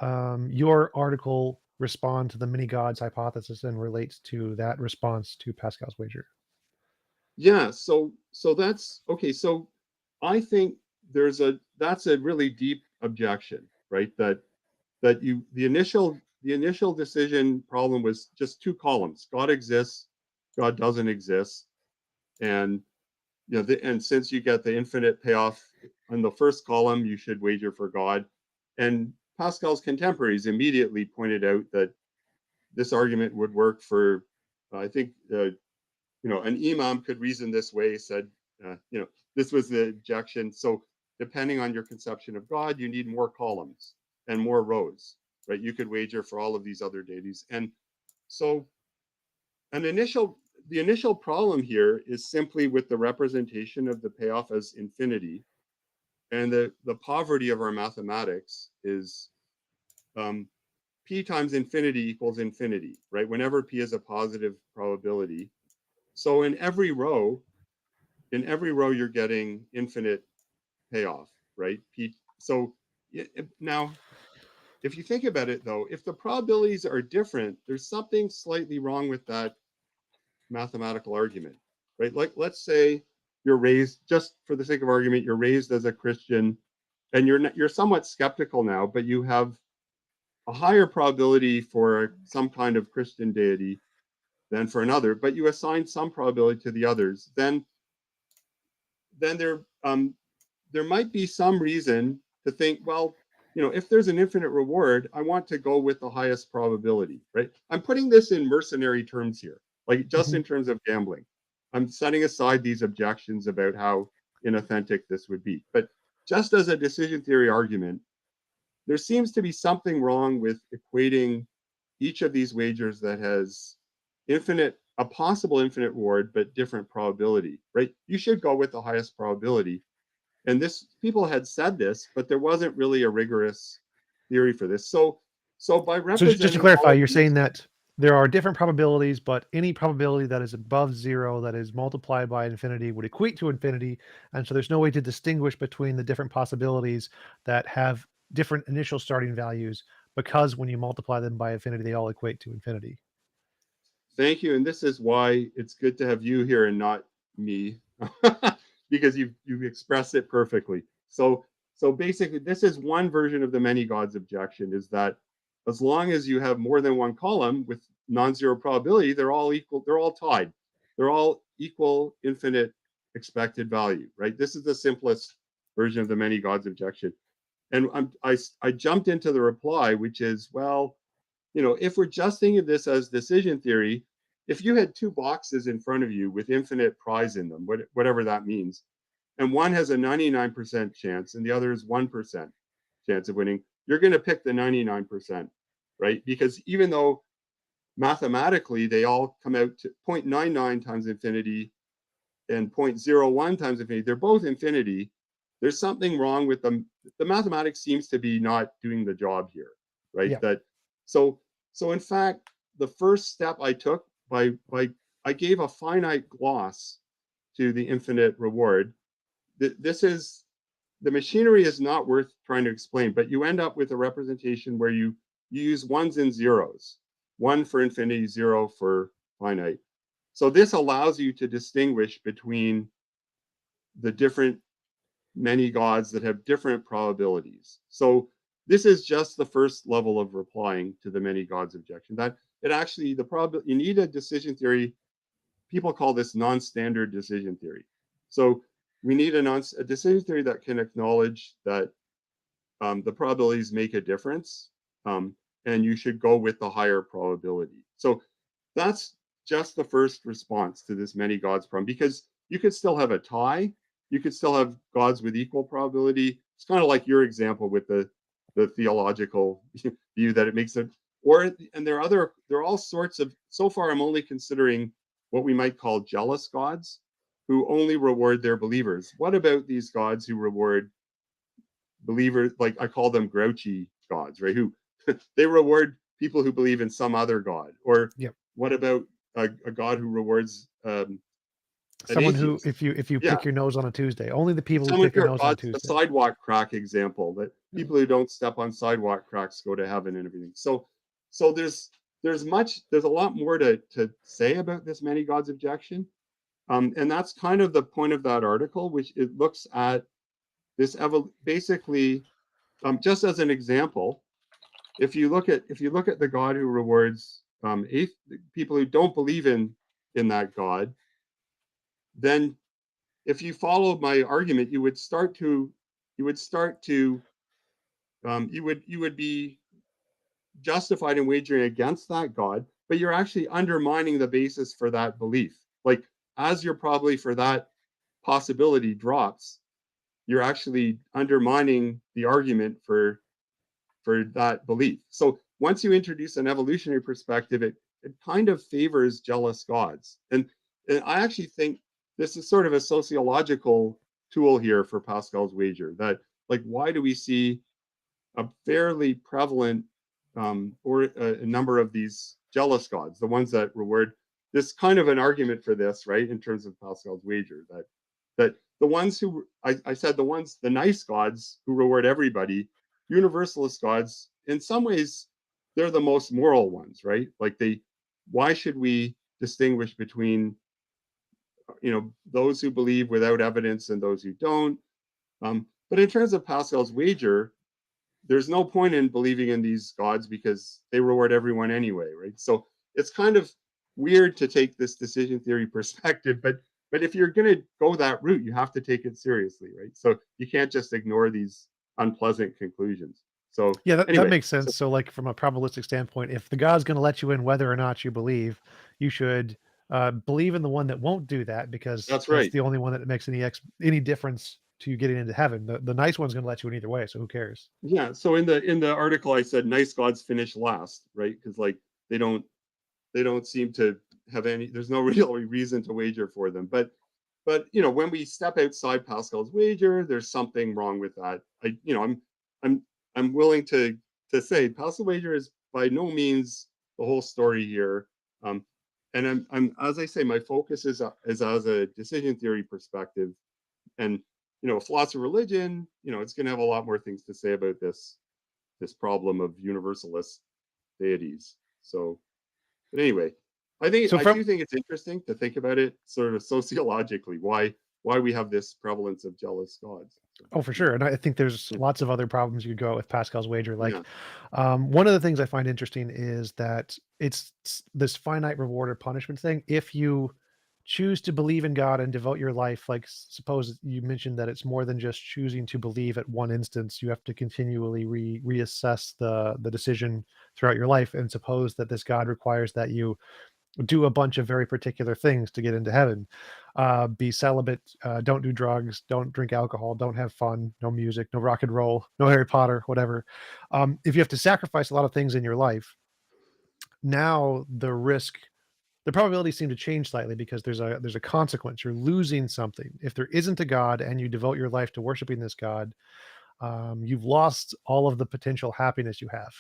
S1: your article respond to the many gods hypothesis and relates to that response to Pascal's wager.
S2: Yeah, so that's okay. So I think that's a really deep objection, right? That the initial decision problem was just two columns: God exists, God doesn't exist, and and since you get the infinite payoff on the first column, you should wager for God. And Pascal's contemporaries immediately pointed out that this argument would work for, I think, an imam could reason this way, said, this was the objection. So depending on your conception of God, you need more columns and more rows, right? You could wager for all of these other deities. And so the initial problem here is simply with the representation of the payoff as infinity. And the poverty of our mathematics is p times infinity equals infinity, right? Whenever p is a positive probability. So in every row, you're getting infinite payoff, right? So now, if you think about it, though, if the probabilities are different, there's something slightly wrong with that mathematical argument, right? Like, let's say you're raised, just for the sake of argument, you're raised as a Christian, and you're somewhat skeptical now, but you have a higher probability for some kind of Christian deity than for another, but you assign some probability to the others, then there might be some reason to think, well, if there's an infinite reward, I want to go with the highest probability, right? I'm putting this in mercenary terms here, like just in terms of gambling. I'm setting aside these objections about how inauthentic this would be. But just as a decision theory argument, there seems to be something wrong with equating each of these wagers that has a possible infinite reward, but different probability, right? You should go with the highest probability. And people had said this, but there wasn't really a rigorous theory for this. So by
S1: So just to
S2: representing all
S1: clarify,
S2: of
S1: you're
S2: these,
S1: saying that there are different probabilities, but any probability that is above zero that is multiplied by infinity would equate to infinity. And so there's no way to distinguish between the different possibilities that have different initial starting values, because when you multiply them by infinity, they all equate to infinity.
S2: Thank you. And this is why it's good to have you here and not me, because you've expressed it perfectly. So basically, this is one version of the many gods objection: is that as long as you have more than one column with non-zero probability, they're all equal. They're all tied. They're all equal infinite expected value, right? This is the simplest version of the many gods objection. And I jumped into the reply, which is, well, if we're just thinking of this as decision theory, if you had two boxes in front of you with infinite prize in them, whatever that means, and one has a 99% chance and the other is 1% chance of winning, you're going to pick the 99%, right? Because even though mathematically they all come out to 0.99 times infinity and 0.01 times infinity, they're both infinity. There's something wrong with them. The mathematics seems to be not doing the job here, right?
S1: Yeah.
S2: So in fact, the first step I took by I gave a finite gloss to the infinite reward. This is the machinery is not worth trying to explain, but you end up with a representation where you use ones and zeros, one for infinity, zero for finite. So this allows you to distinguish between the different many gods that have different probabilities. So this is just the first level of replying to the many gods objection. That it actually the problem you need a decision theory. People call this non-standard decision theory. So we need a decision theory that can acknowledge that the probabilities make a difference, and you should go with the higher probability. So that's just the first response to this many gods problem, because you could still have a tie. You could still have gods with equal probability. It's kind of like your example with the theological view that it makes it, and there are all sorts of, so far I'm only considering what we might call jealous gods who only reward their believers. What about these gods who reward believers? Like I call them grouchy gods, right? Who they reward people who believe in some other god. Or
S1: Yep.
S2: what about a god who rewards an
S1: Someone who,
S2: atheist?
S1: if you
S2: Yeah,
S1: pick your nose on a Tuesday, only the people who
S2: someone
S1: pick your
S2: here,
S1: nose on a
S2: the
S1: Tuesday.
S2: sidewalk crack example, that
S1: Yeah.
S2: people who don't step on sidewalk cracks go to heaven and everything. So there's a lot more to say about this many gods objection. And that's kind of the point of that article, which it looks at this basically, just as an example. If you look at the God who rewards people who don't believe in that God, then if you follow my argument, you would be justified in wagering against that God, but you're actually undermining the basis for that belief. Like, as your probability for that possibility drops, you're actually undermining the argument for that belief. So once you introduce an evolutionary perspective, it kind of favors jealous gods. And I actually think this is sort of a sociological tool here for Pascal's wager, that, like, why do we see a fairly prevalent or a number of these jealous gods, the ones that reward? This kind of an argument for this, right, in terms of Pascal's wager, that the ones who I said, the nice gods who reward everybody, universalist gods, in some ways they're the most moral ones, right? Like, why should we distinguish between those who believe without evidence and those who don't? But in terms of Pascal's wager, there's no point in believing in these gods because they reward everyone anyway, right? So it's kind of weird to take this decision theory perspective, but if you're going to go that route, you have to take it seriously, right? So you can't just ignore these unpleasant conclusions. So
S1: Yeah, that
S2: anyway,
S1: makes
S2: so
S1: sense. So, like, from a probabilistic standpoint, if the God's gonna let you in whether or not you believe, you should, believe in the one that won't do that, because
S2: that's
S1: that's
S2: right.
S1: the only one that makes any difference to you getting into heaven. The nice one's gonna let you in either way, so who cares?
S2: Yeah. So in the article, I said nice gods finish last, right? Because, like, they don't seem to have any. There's no real reason to wager for them. But when we step outside Pascal's wager, there's something wrong with that. I'm I'm willing to say Pascal wager is by no means the whole story here. Um, and I'm as I say, my focus is as a decision theory perspective. And philosophy of religion, it's going to have a lot more things to say about this problem of universalist deities. So, but anyway, I
S1: So
S2: do
S1: from
S2: think it's interesting to think about it sort of sociologically, why we have this prevalence of jealous gods. So,
S1: Oh, for
S2: yeah,
S1: sure, and I think there's lots of other problems you could go at with Pascal's wager.
S2: yeah,
S1: Like, one of the things I find interesting is that this finite reward or punishment thing. If you choose to believe in God and devote your life, like suppose you mentioned that it's more than just choosing to believe at one instance. You have to continually reassess the decision throughout your life. And suppose that this God requires that you do a bunch of very particular things to get into heaven. Be celibate, don't do drugs, don't drink alcohol, don't have fun, no music, no rock and roll, no Harry Potter, whatever. If you have to sacrifice a lot of things in your life, now the probabilities seem to change slightly because there's a consequence. You're losing something. If there isn't a God and you devote your life to worshiping this God, you've lost all of the potential happiness you have.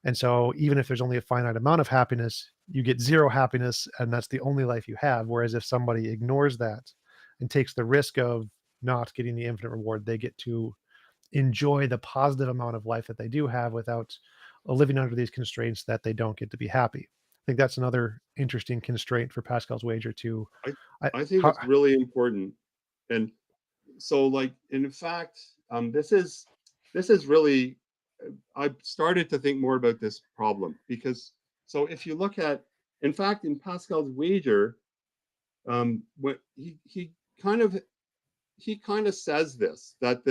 S1: And so even if there's only a finite amount of happiness, you get zero happiness and that's the only life you have. Whereas if somebody ignores that and takes the risk of not getting the infinite reward, they get to enjoy the positive amount of life that they do have without living under these constraints that they don't get to be happy. I think that's another interesting constraint for Pascal's wager too.
S2: I
S1: I,
S2: I think
S1: how,
S2: it's really important. And so, like, in fact, this is really, I've started to think more about this problem because, so if you look at, in fact, in Pascal's wager, what kind of he kind of says this, that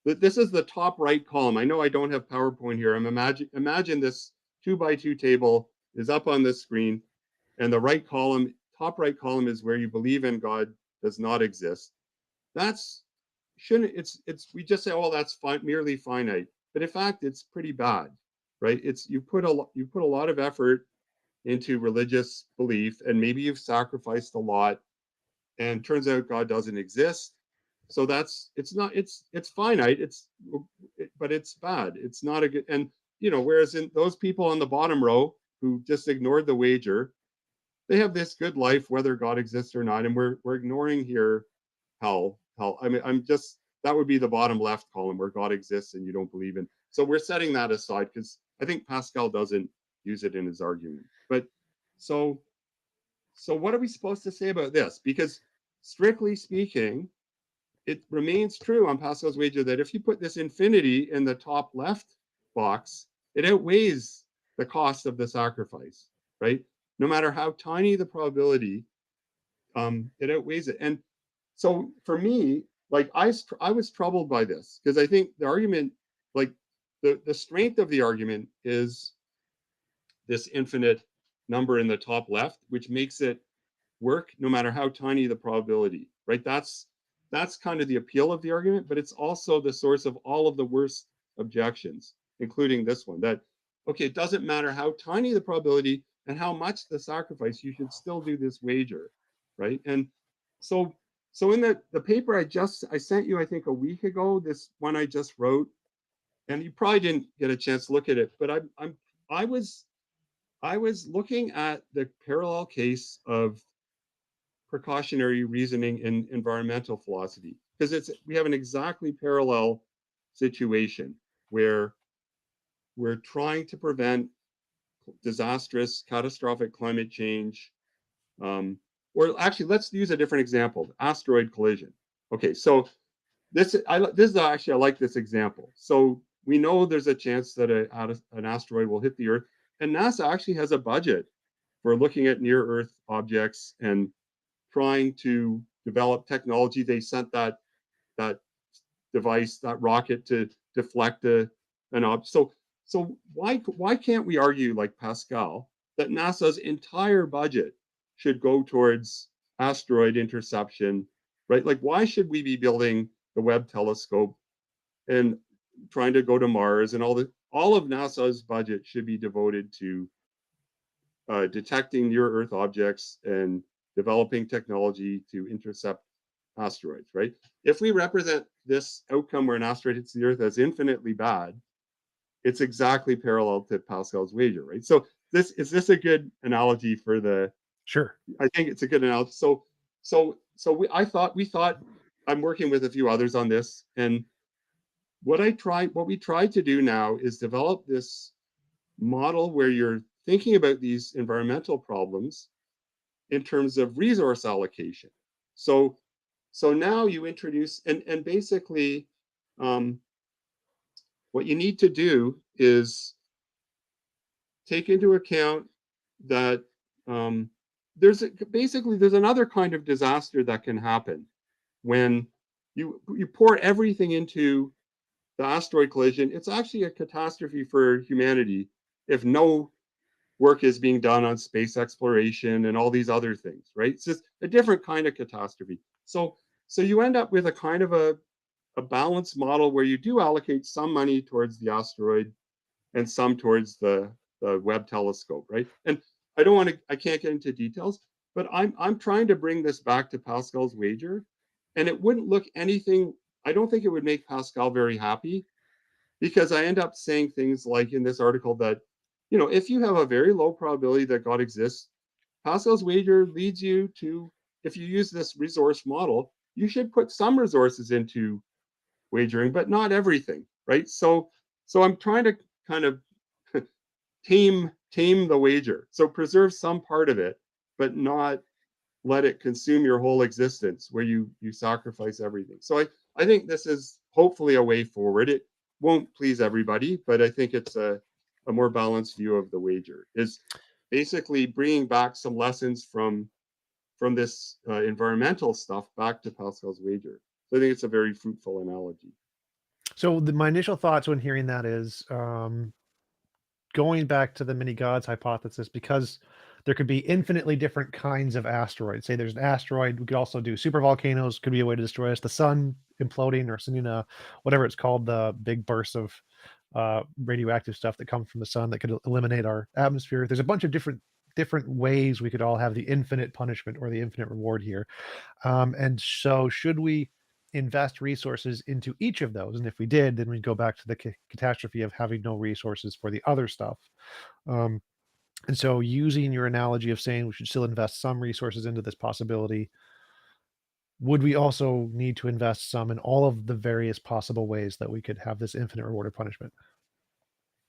S2: this is the top right column. I know I don't have PowerPoint here. I'm imagine this 2x2 table is up on this screen, and the right column, top right column, is where you believe in God does not exist. That's shouldn't it's we just say, oh, that's fine, merely finite, but in fact it's pretty bad, right? It's you put a lot of effort into religious belief, and maybe you've sacrificed a lot, and turns out God doesn't exist. So that's it's not it's finite. But it's bad. It's not a good. And whereas in those people on the bottom row who just ignored the wager, they have this good life whether God exists or not. And we're ignoring here hell. I mean, I'm just that would be the bottom left column where God exists and you don't believe in. So we're setting that aside because I think Pascal doesn't use it in his argument. But so so what are we supposed to say about this? Because strictly speaking, it remains true on Pascal's wager that if you put this infinity in the top left box, it outweighs the cost of the sacrifice, right? No matter how tiny the probability, it outweighs it. And so for me, like I was troubled by this because I think the argument, like the strength of the argument is this infinite number in the top left, which makes it work no matter how tiny the probability, right? That's kind of the appeal of the argument, but it's also the source of all of the worst objections, including this one, that okay, it doesn't matter how tiny the probability and how much the sacrifice, you should still do this wager, right? And so in the paper I sent you, I think a week ago, this one I just wrote, and you probably didn't get a chance to look at it, but I was I was looking at the parallel case of precautionary reasoning in environmental philosophy because we have an exactly parallel situation where we're trying to prevent disastrous catastrophic climate change, um, or actually let's use a different example, asteroid collision. Okay, so this is actually, I like this example. So we know there's a chance that an asteroid will hit the earth, and NASA actually has a budget for looking at near earth objects and trying to develop technology. They sent that device, that rocket, to deflect an object. So why can't we argue, like Pascal, that NASA's entire budget should go towards asteroid interception, right? Like, why should we be building the Webb telescope and trying to go to Mars, and all of NASA's budget should be devoted to detecting near Earth objects and developing technology to intercept asteroids, right? If we represent this outcome where an asteroid hits the Earth as infinitely bad, it's exactly parallel to Pascal's wager, right? So is this a good analogy for the?
S1: sure.
S2: I think it's a good analogy. So we thought I'm working with a few others on this, and what we tried to do now is develop this model where you're thinking about these environmental problems in terms of resource allocation. So, so now you introduce, and basically, um, what you need to do is take into account that basically there's another kind of disaster that can happen when you pour everything into the asteroid collision. It's actually a catastrophe for humanity if no work is being done on space exploration and all these other things, right? It's just a different kind of catastrophe. So you end up with a kind of a balanced model where you do allocate some money towards the asteroid and some towards the Webb telescope, right? And I can't get into details, but I'm trying to bring this back to Pascal's wager, and it wouldn't look anything. I don't think it would make Pascal very happy, because I end up saying things like in this article that, if you have a very low probability that God exists, Pascal's wager leads you to, if you use this resource model, you should put some resources into wagering, but not everything, right? So I'm trying to kind of tame the wager. So preserve some part of it, but not let it consume your whole existence where you sacrifice everything. So I think this is hopefully a way forward. It won't please everybody, but I think it's a more balanced view of the wager, is basically bringing back some lessons from this environmental stuff back to Pascal's wager. So I think it's a very fruitful analogy.
S1: So my initial thoughts when hearing that is going back to the many gods hypothesis, because there could be infinitely different kinds of asteroids. Say there's an asteroid, we could also do super volcanoes, could be a way to destroy us, the sun imploding or sending a, whatever it's called, the big bursts of radioactive stuff that comes from the sun that could eliminate our atmosphere. There's a bunch of different ways we could all have the infinite punishment or the infinite reward here. And so should we invest resources into each of those? And if we did, then we'd go back to the catastrophe of having no resources for the other stuff. And so using your analogy of saying we should still invest some resources into this possibility, would we also need to invest some in all of the various possible ways that we could have this infinite reward or punishment?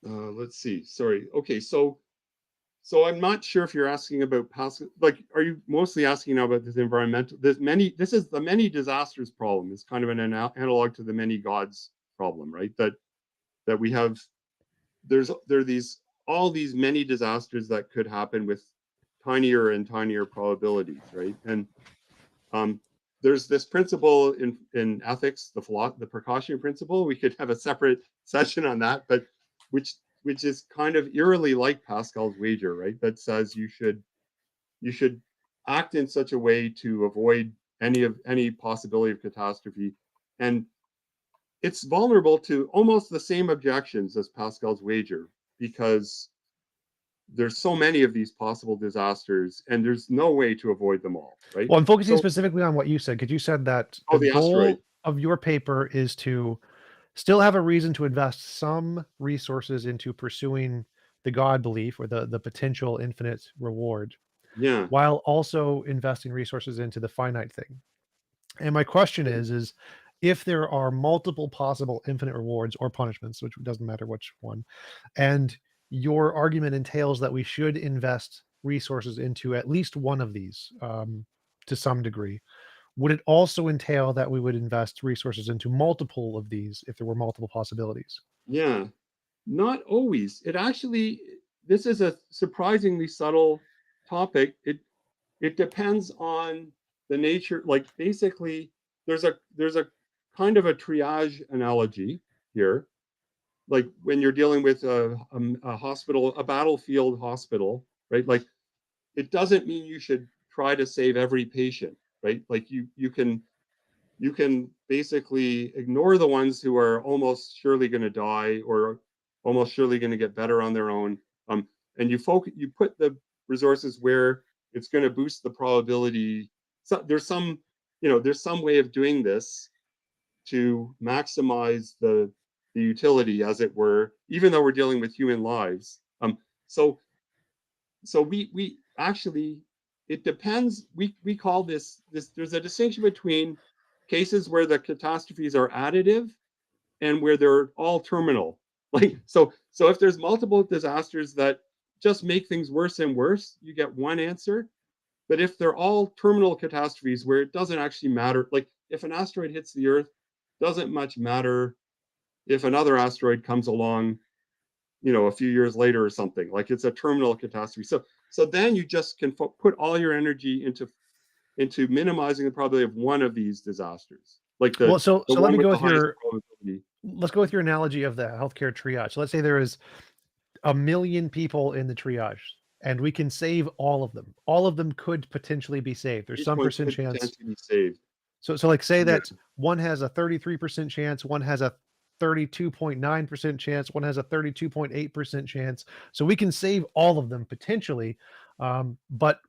S2: Let's see. Sorry. Okay, so I'm not sure if you're asking about Pascal. Like, are you mostly asking now about this environmental? This is the many disasters problem. It's kind of an analog to the many gods problem, right? That we have. There are all these many disasters that could happen with tinier and tinier probabilities, right? And there's this principle in ethics, the precautionary principle. We could have a separate session on that, but which is kind of eerily like Pascal's wager, right? That says you should act in such a way to avoid any possibility of catastrophe, and it's vulnerable to almost the same objections as Pascal's wager, because there's so many of these possible disasters and there's no way to avoid them all, right?
S1: Well, I'm focusing specifically on what you said, because you said that the
S2: asteroid.
S1: goal of your paper is to still have a reason to invest some resources into pursuing the God belief or the potential infinite reward,
S2: Yeah.
S1: while also investing resources into the finite thing. And my question is if there are multiple possible infinite rewards or punishments, which doesn't matter which one, and your argument entails that we should invest resources into at least one of these to some degree, would it also entail that we would invest resources into multiple of these if there were multiple possibilities?
S2: Yeah. Not always. This is a surprisingly subtle topic. It depends on the nature. Like, basically, there's a kind of a triage analogy here. Like when you're dealing with a hospital, a battlefield hospital, right? Like, it doesn't mean you should try to save every patient, right? Like you can basically ignore the ones who are almost surely going to die or almost surely going to get better on their own. And you put the resources where it's going to boost the probability. So there's some way of doing this to maximize the utility, as it were, even though we're dealing with human lives. So we actually, it depends. We call this there's a distinction between cases where the catastrophes are additive and where they're all terminal. Like, so if there's multiple disasters that just make things worse and worse, you get one answer. But if they're all terminal catastrophes where it doesn't actually matter, like if an asteroid hits the Earth, doesn't much matter if another asteroid comes along, a few years later or something. Like it's a terminal catastrophe. So then you just can put all your energy into minimizing the probability of one of these disasters, like
S1: Well,
S2: the
S1: so let
S2: one
S1: me
S2: with
S1: go
S2: the
S1: with
S2: highest
S1: your
S2: probability.
S1: let's go with your analogy of the healthcare triage. So let's say there is 1 million people in the triage, and we can save all of them. All of them could potentially be saved. There's
S2: Each
S1: some
S2: one
S1: percent
S2: could
S1: chance.
S2: potentially be saved.
S1: So like say
S2: Yeah,
S1: that one has a 33% chance, one has a 32.9% chance, one has a 32.8% chance. So we can save all of them potentially, but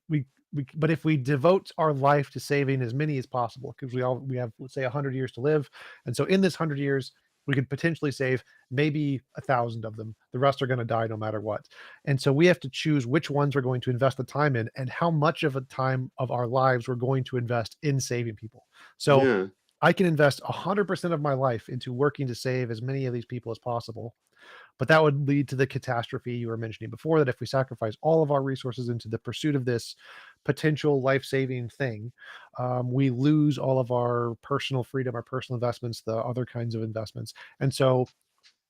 S1: but if we devote our life to saving as many as possible, because we have, let's say, 100 years to live, and so in this 100 years we could potentially save maybe 1,000 of them. The rest are going to die no matter what. And so we have to choose which ones we're going to invest the time in and how much of a time of our lives we're going to invest in saving people. So
S2: yeah,
S1: I can invest 100% of my life into working to save as many of these people as possible. But that would lead to the catastrophe you were mentioning before, that if we sacrifice all of our resources into the pursuit of this potential life-saving thing, we lose all of our personal freedom, our personal investments, the other kinds of investments. And so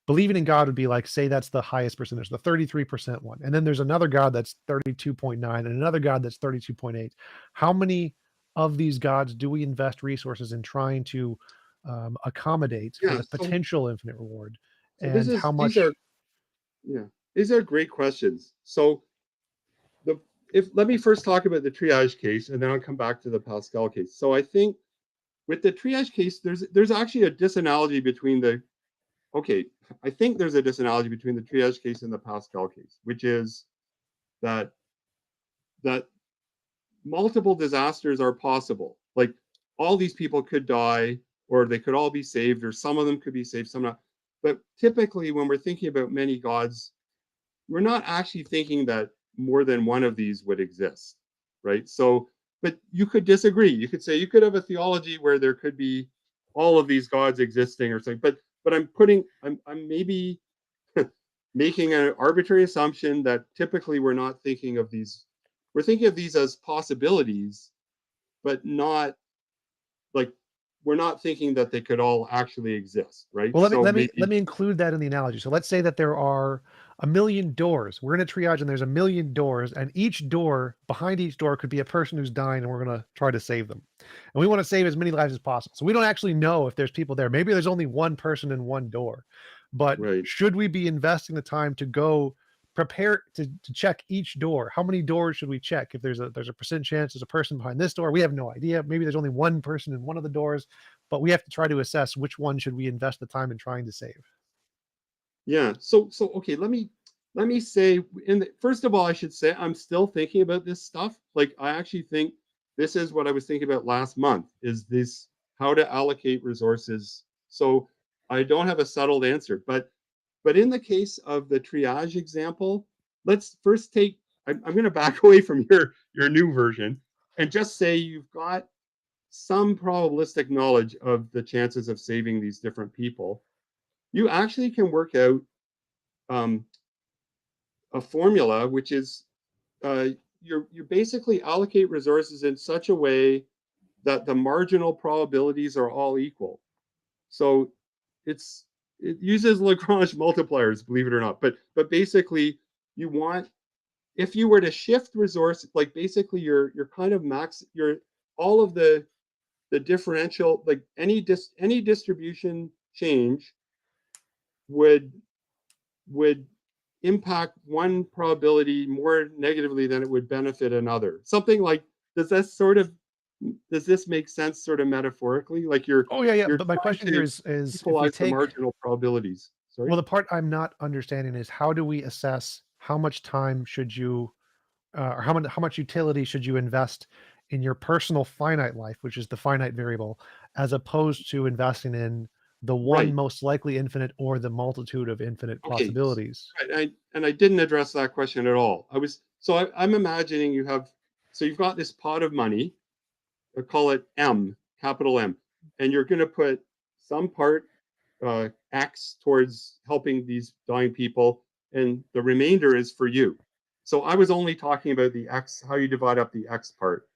S1: believing in God would be like, say that's the highest percentage, the 33% one. And then there's another God that's 32.9 and another God that's 32.8. How many of these gods do we invest resources in trying to accommodate for
S2: yeah.
S1: the
S2: So
S1: potential infinite reward?
S2: so this
S1: And
S2: is
S1: how
S2: these are
S1: much?
S2: yeah these are great questions. So the if let me first talk about the triage case, and then I'll come back to the Pascal case. So I think with the triage case, there's actually a disanalogy between the okay. I think there's a disanalogy between the triage case and the Pascal case, which is that that multiple disasters are possible. Like all these people could die, or they could all be saved, or some of them could be saved, some not. But typically, when we're thinking about many gods, we're not actually thinking that more than one of these would exist, right? So, but you could disagree. You could say you could have a theology where there could be all of these gods existing or something. But I'm maybe making an arbitrary assumption that typically we're not thinking of these. We're thinking of these as possibilities, but not like we're not thinking that they could all actually exist, right?
S1: Well, let me
S2: So
S1: let me let
S2: maybe
S1: me include that in the analogy. So let's say that there are 1 million doors. We're in a triage and there's 1 million doors, and each door, behind each door, could be a person who's dying, and we're gonna try to save them. And we want to save as many lives as possible. So we don't actually know if there's people there. Maybe there's only one person in one door. But
S2: right.
S1: should we be investing the time to go prepare to check each door? How many doors should we check? If there's a percent chance there's a person behind this door, we have no idea. Maybe there's only one person in one of the doors, but we have to try to assess which one should we invest the time in trying to save.
S2: Yeah. So okay, let me say first of all, I should say I'm still thinking about this stuff. Like I actually think this is what I was thinking about last month, is this how to allocate resources. So I don't have a settled answer, but in the case of the triage example, let's first take I'm going to back away from your new version and just say you've got some probabilistic knowledge of the chances of saving these different people. You actually can work out um, a formula, which is uh, you basically allocate resources in such a way that the marginal probabilities are all equal. So it uses Lagrange multipliers, believe it or not. But basically, you want if you were to shift resource, like basically you're kind of you're all of the differential, like any distribution change would would impact one probability more negatively than it would benefit another. Something like, does this make sense sort of metaphorically? Like
S1: Oh yeah, yeah.
S2: you're
S1: But my
S2: trying
S1: question here
S2: to
S1: is if we
S2: equalize the
S1: take,
S2: marginal probabilities. Sorry?
S1: well, the part I'm not understanding is how do we assess how much time should you or how much utility should you invest in your personal finite life, which is the finite variable, as opposed to investing in the one
S2: Right.
S1: most likely infinite or the multitude of infinite
S2: Okay.
S1: possibilities.
S2: Right. I didn't address that question at all. I'm imagining you've got this pot of money, call it M, capital M, and you're going to put some part X towards helping these dying people, and the remainder is for you. So I was only talking about the X, how you divide up the X part.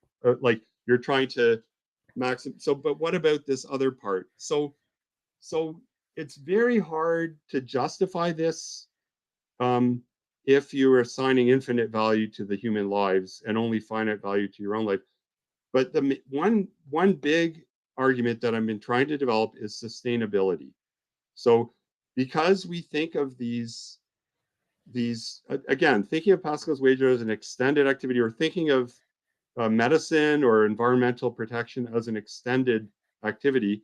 S2: Like you're trying to maximum. So, but what about this other part? So it's very hard to justify this um, if you are assigning infinite value to the human lives and only finite value to your own life. But the one big argument that I've been trying to develop is sustainability. So because we think of these again, thinking of Pascal's wager as an extended activity, or thinking of medicine or environmental protection as an extended activity,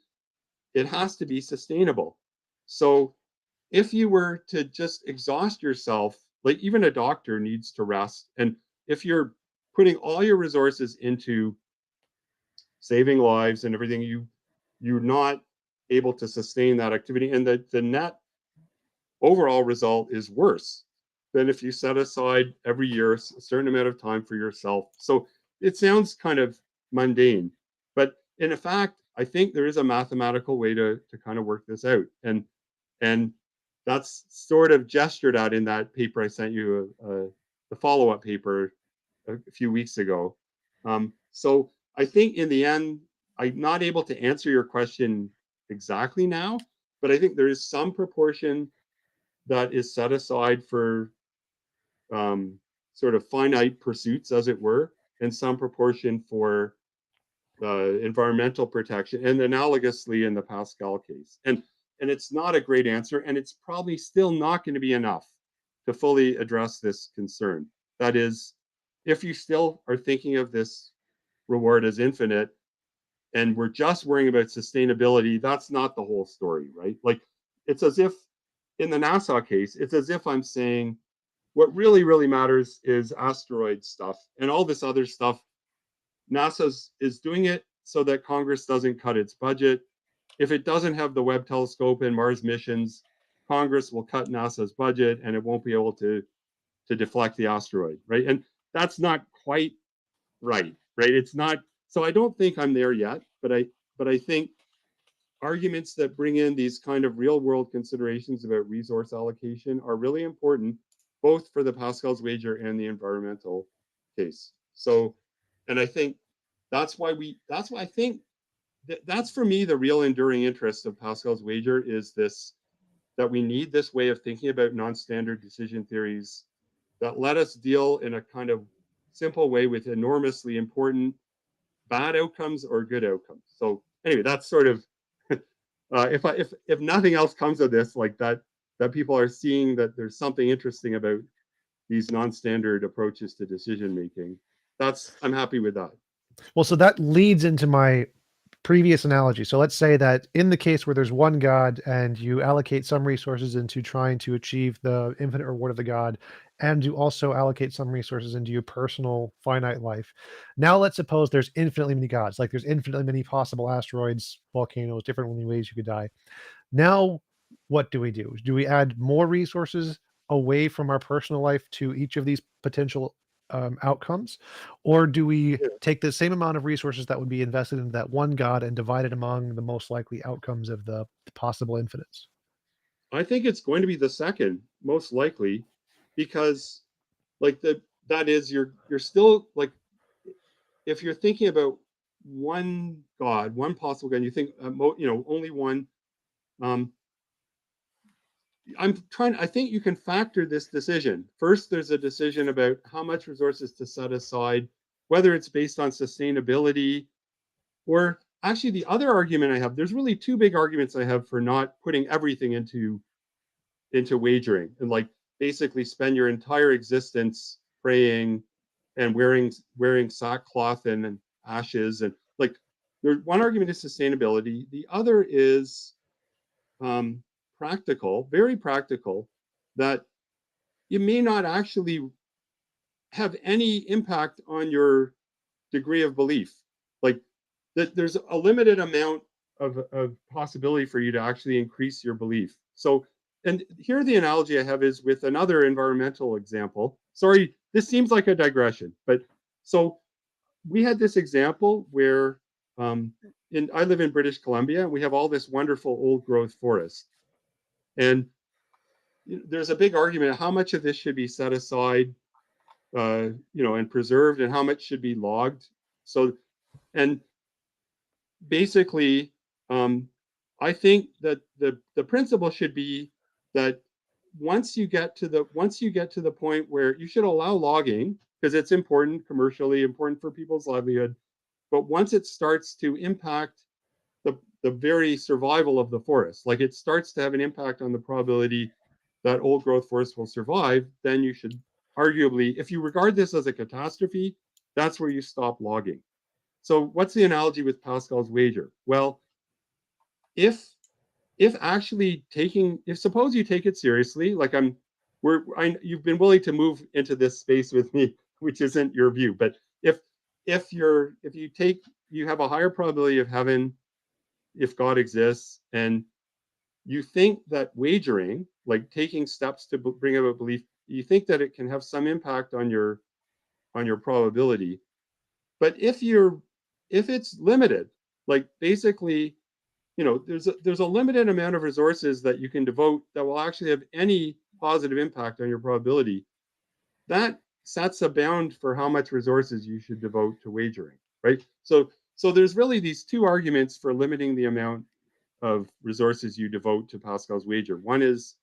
S2: it has to be sustainable. So if you were to just exhaust yourself, like even a doctor needs to rest. And if you're putting all your resources into saving lives and everything, you're not able to sustain that activity. And the net overall result is worse than if you set aside every year a certain amount of time for yourself. So it sounds kind of mundane, but in fact, I think there is a mathematical way to kind of work this out. And that's sort of gestured at in that paper I sent you, the follow-up paper a few weeks ago. So I think in the end, I'm not able to answer your question exactly now, but I think there is some proportion that is set aside for sort of finite pursuits, as it were, and some proportion for environmental protection, and analogously in the Pascal case. And it's not a great answer, and it's probably still not going to be enough to fully address this concern. That is, if you still are thinking of this reward as infinite, and we're just worrying about sustainability, that's not the whole story, right? Like, it's as if, in the NASA case, it's as if I'm saying, what really, really matters is asteroid stuff, and all this other stuff NASA is doing it so that Congress doesn't cut its budget. If it doesn't have the Webb telescope and Mars missions, Congress will cut NASA's budget and it won't be able to deflect the asteroid, right? And that's not quite right, right? It's not. So I don't think I'm there yet, but I think arguments that bring in these kind of real world considerations about resource allocation are really important, both for the Pascal's wager and the environmental case. So, and I think that's why I think that's for me the real enduring interest of Pascal's wager is this, that we need this way of thinking about non-standard decision theories that let us deal in a kind of simple way with enormously important bad outcomes or good outcomes. So anyway, that's sort of if nothing else comes of this, like that people are seeing that there's something interesting about these non-standard approaches to decision making. I'm happy with that.
S1: Well, so that leads into my previous analogy. So let's say that in the case where there's one God and you allocate some resources into trying to achieve the infinite reward of the God, and you also allocate some resources into your personal finite life. Now let's suppose there's infinitely many gods, like there's infinitely many possible asteroids, volcanoes, different ways you could die. Now, what do we do? Do we add more resources away from our personal life to each of these potential outcomes? Or do we
S2: Yeah.
S1: take the same amount of resources that would be invested into that one God and divide it among the most likely outcomes of the possible infinites?
S2: I think it's going to be the second, most likely, because like that is you're still like, if you're thinking about one God, one possible God, you think only one. Um, I think you can factor this decision. First, there's a decision about how much resources to set aside, whether it's based on sustainability, or actually the other argument I have, there's really two big arguments I have for not putting everything into wagering and like basically spend your entire existence praying and wearing sackcloth and ashes. And like, there's one argument is sustainability. The other is um, practical, very practical, that you may not actually have any impact on your degree of belief. Like that there's a limited amount of possibility for you to actually increase your belief. So, and here the analogy I have is with another environmental example. Sorry, this seems like a digression, but so we had this example where I live in British Columbia, and we have all this wonderful old growth forest. And there's a big argument how much of this should be set aside and preserved, and how much should be logged. So, and basically, I think that the principle should be that once you get to the point where you should allow logging, because it's important commercially, important for people's livelihood, but once it starts to impact the very survival of the forest, like it starts to have an impact on the probability that old growth forest will survive, then you should arguably, if you regard this as a catastrophe, that's where you stop logging. So what's the analogy with Pascal's wager? Well, if actually if suppose you take it seriously, like you've been willing to move into this space with me, which isn't your view, but if you have a higher probability of heaven if God exists, and you think that wagering, like taking steps to bring about belief, you think that it can have some impact on your probability. But if it's limited, like basically, there's a limited amount of resources that you can devote that will actually have any positive impact on your probability, that sets a bound for how much resources you should devote to wagering, right? So there's really these two arguments for limiting the amount of resources you devote to Pascal's wager. One is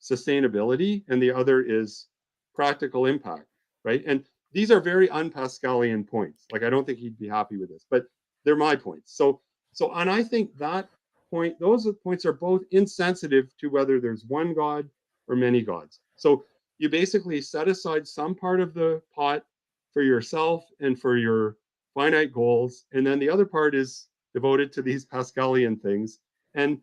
S2: sustainability, and the other is practical impact, right? And these are very un-Pascalian points. Like, I don't think he'd be happy with this, but they're my points. And I think those points are both insensitive to whether there's one God or many gods. So you basically set aside some part of the pot for yourself and for your finite goals, and then the other part is devoted to these Pascalian things. And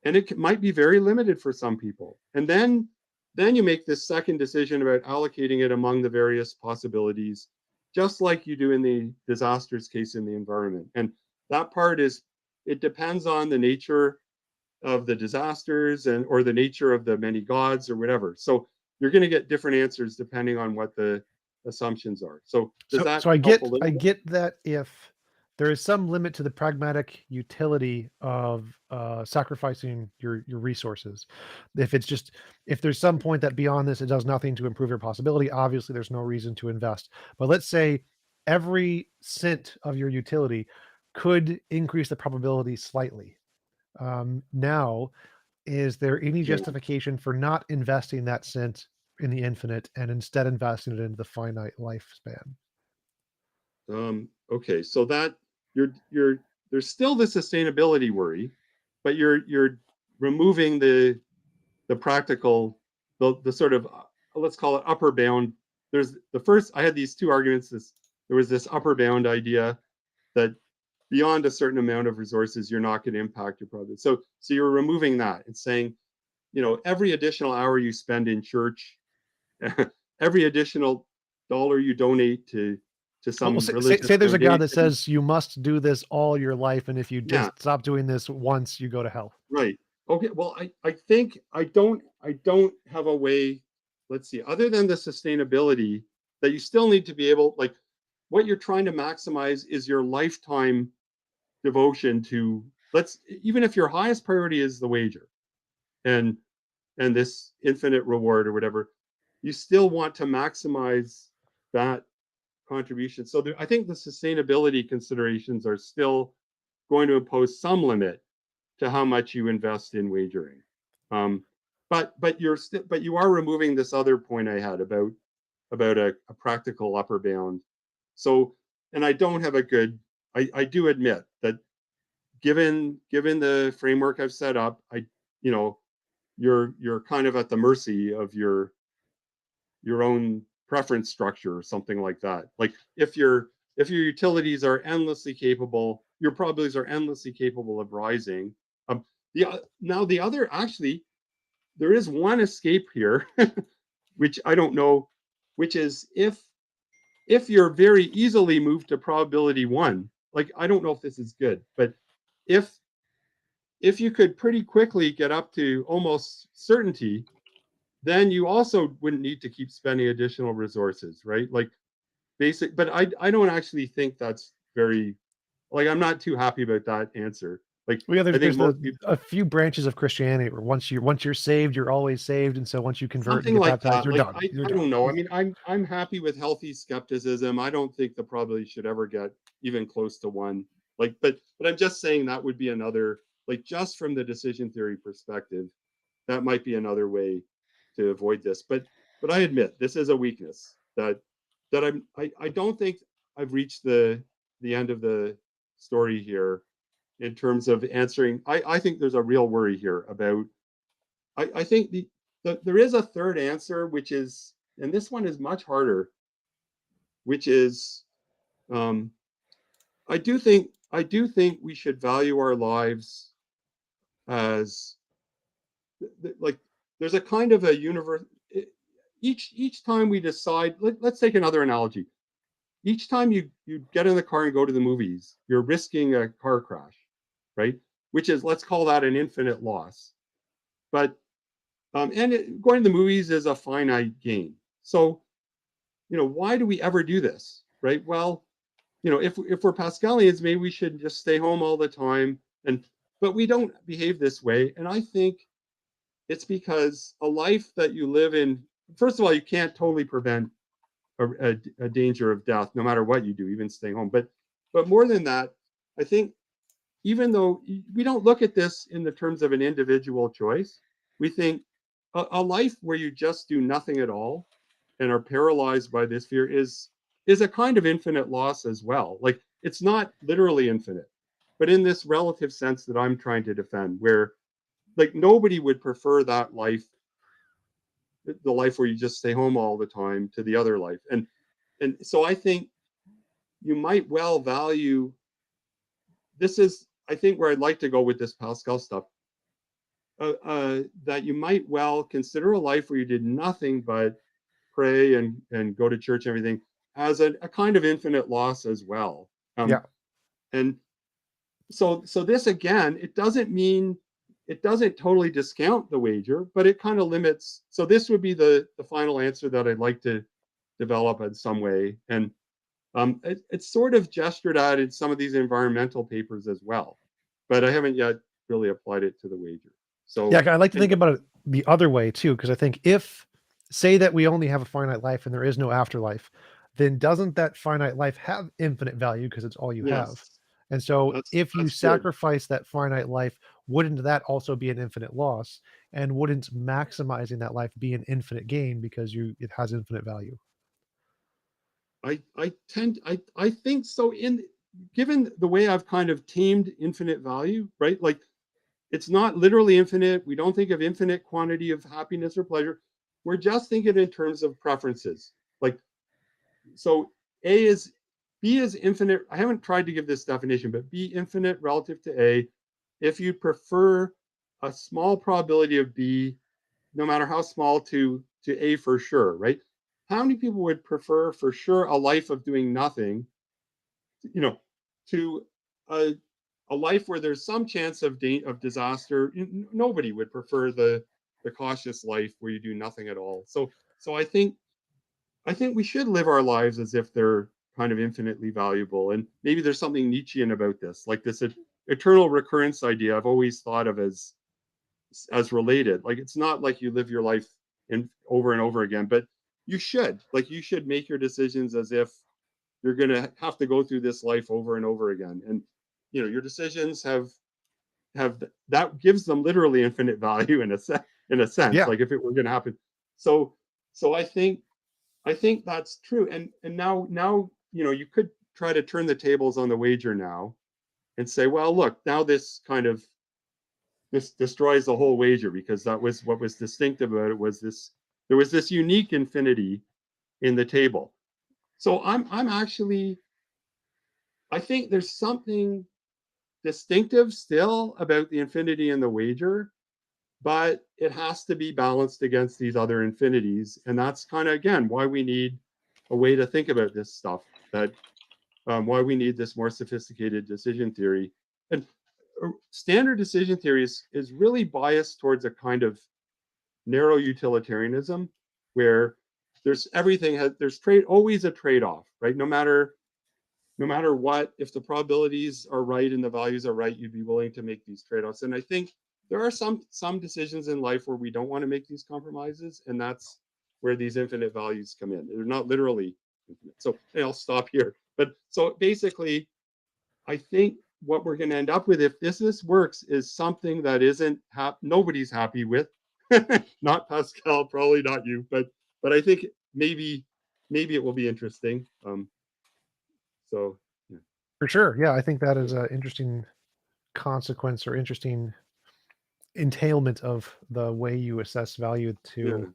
S2: it might be very limited for some people. And then you make this second decision about allocating it among the various possibilities, just like you do in the disasters case in the environment. And that part it depends on the nature of the disasters or the nature of the many gods or whatever. So you're going to get different answers depending on what the assumptions are. So does that
S1: So I
S2: help a
S1: get
S2: little bit?
S1: that if there is some limit to the pragmatic utility of sacrificing your resources, if there's some point that beyond this it does nothing to improve your possibility, obviously there's no reason to invest. But let's say every cent of your utility could increase the probability slightly. Now, is there any
S2: Yeah.
S1: justification for not investing that cent in the infinite and instead investing it into the finite lifespan?
S2: Okay, so that you're there's still the sustainability worry, but you're removing the practical, the sort of let's call it upper bound. There's the first, I had these two arguments. There was this upper bound idea that beyond a certain amount of resources, you're not going to impact your probability. So you're removing that and saying, every additional hour you spend in church, every additional dollar you donate to
S1: Well,
S2: some
S1: say,
S2: religious
S1: say there's a God that
S2: foundation.
S1: says you must do this all your life, and if you
S2: Yeah,
S1: just stop doing this once, you go to hell.
S2: right. Okay, well, I think I don't have a way, let's see, other than the sustainability, that you still need to be able, like, what you're trying to maximize is your lifetime devotion to, even if your highest priority is the wager and this infinite reward or whatever, you still want to maximize that contribution. So I think the sustainability considerations are still going to impose some limit to how much you invest in wagering. Um, but you are removing this other point I had about a practical upper bound. So, and I don't have a good. I do admit that given the framework I've set up, you know you're kind of at the mercy of your own preference structure or something like that. Like if your utilities are endlessly capable, your probabilities are endlessly capable of rising. Now the other, actually, there is one escape here, which I don't know, which is if you're very easily moved to probability one. Like, I don't know if this is good, but if you could pretty quickly get up to almost certainty, then you also wouldn't need to keep spending additional resources, right? Like, but I don't actually think that's very, like, I'm not too happy about that answer. Like,
S1: Well, yeah,
S2: I think
S1: there's
S2: most people,
S1: a few branches of Christianity where once you're saved, you're always saved, and so once you convert and
S2: something
S1: get
S2: like
S1: baptized,
S2: that.
S1: you're
S2: Like,
S1: done. You're
S2: I
S1: done.
S2: don't know. I mean, I'm happy with healthy skepticism. I don't think the probability should ever get even close to one. Like, but I'm just saying that would be another, like, just from the decision theory perspective, that might be another way to avoid this. But I admit this is a weakness that I don't think I've reached the end of the story here in terms of answering. I think there's a real worry here about. I think there is a third answer, which is, and this one is much harder, which is, um, I do think we should value our lives as, like, there's a kind of a universe. Each time we decide, let's take another analogy. Each time you get in the car and go to the movies, you're risking a car crash, right? Which is, let's call that an infinite loss. But going to the movies is a finite gain. So, why do we ever do this, right? Well, if we're Pascalians, maybe we should just stay home all the time. But we don't behave this way. And I think it's because a life that you live in, first of all, you can't totally prevent a danger of death, no matter what you do, even staying home. But more than that, I think, even though we don't look at this in the terms of an individual choice, we think a life where you just do nothing at all and are paralyzed by this fear is a kind of infinite loss as well. Like, it's not literally infinite, but in this relative sense that I'm trying to defend, where, like, nobody would prefer that life, the life where you just stay home all the time, to the other life. And so I think you might well value, this is, I think, where I'd like to go with this Pascal stuff, that you might well consider a life where you did nothing but pray and go to church and everything as a kind of infinite loss as well.
S1: Yeah.
S2: And so this, again, it doesn't totally discount the wager, but it kind of limits. So this would be the final answer that I'd like to develop in some way. And it's sort of gestured at in some of these environmental papers as well, but I haven't yet really applied it to the wager.
S1: Yeah,
S2: So,
S1: I like to
S2: and
S1: think about it the other way too, because I think if, say that we only have a finite life and there is no afterlife, then doesn't that finite life have infinite value because it's all you have?
S2: yes,
S1: And so if you
S2: that's good.
S1: sacrifice that finite life, wouldn't that also be an infinite loss? And wouldn't maximizing that life be an infinite gain because it has infinite value?
S2: I think so. In Given the way I've kind of tamed infinite value, right? Like, it's not literally infinite. We don't think of infinite quantity of happiness or pleasure. We're just thinking in terms of preferences. Like, so A is B is infinite. I haven't tried to give this definition, but B infinite relative to A. If you prefer a small probability of B, no matter how small, to A for sure, right? How many people would prefer for sure a life of doing nothing, you know, to a life where there's some chance of disaster? Nobody would prefer the cautious life where you do nothing at all. So I think we should live our lives as if they're kind of infinitely valuable. And maybe there's something Nietzschean about this, like this eternal recurrence idea. I've always thought of as related. Like, it's not like you live your life in over and over again, but you should make your decisions as if you're going to have to go through this life over and over again. And your decisions have that gives them literally infinite value in a sense,
S1: Yeah.
S2: like if it were going to happen. So I think that's true. And now you could try to turn the tables on the wager now and say, well, look, now this destroys the whole wager, because that was what was distinctive about it, was this there was this unique infinity in the table. So I'm actually, I think there's something distinctive still about the infinity in the wager, but it has to be balanced against these other infinities. And that's kind of, again, why we need a way to think about this stuff, that why we need this more sophisticated decision theory. And standard decision theory is really biased towards a kind of narrow utilitarianism, where there's always a trade-off, right? No matter no matter what, if the probabilities are right and the values are right, you'd be willing to make these trade-offs. And I think there are some decisions in life where we don't want to make these compromises, and that's where these infinite values come in. They're not literally infinite. So I'll stop here. But so basically, I think what we're going to end up with, if this works, is something that isn't nobody's happy with. Not Pascal, probably not you, but I think maybe it will be interesting. So yeah.
S1: For sure. Yeah, I think that is an interesting consequence or interesting entailment of the way you assess value
S2: Yeah.
S1: to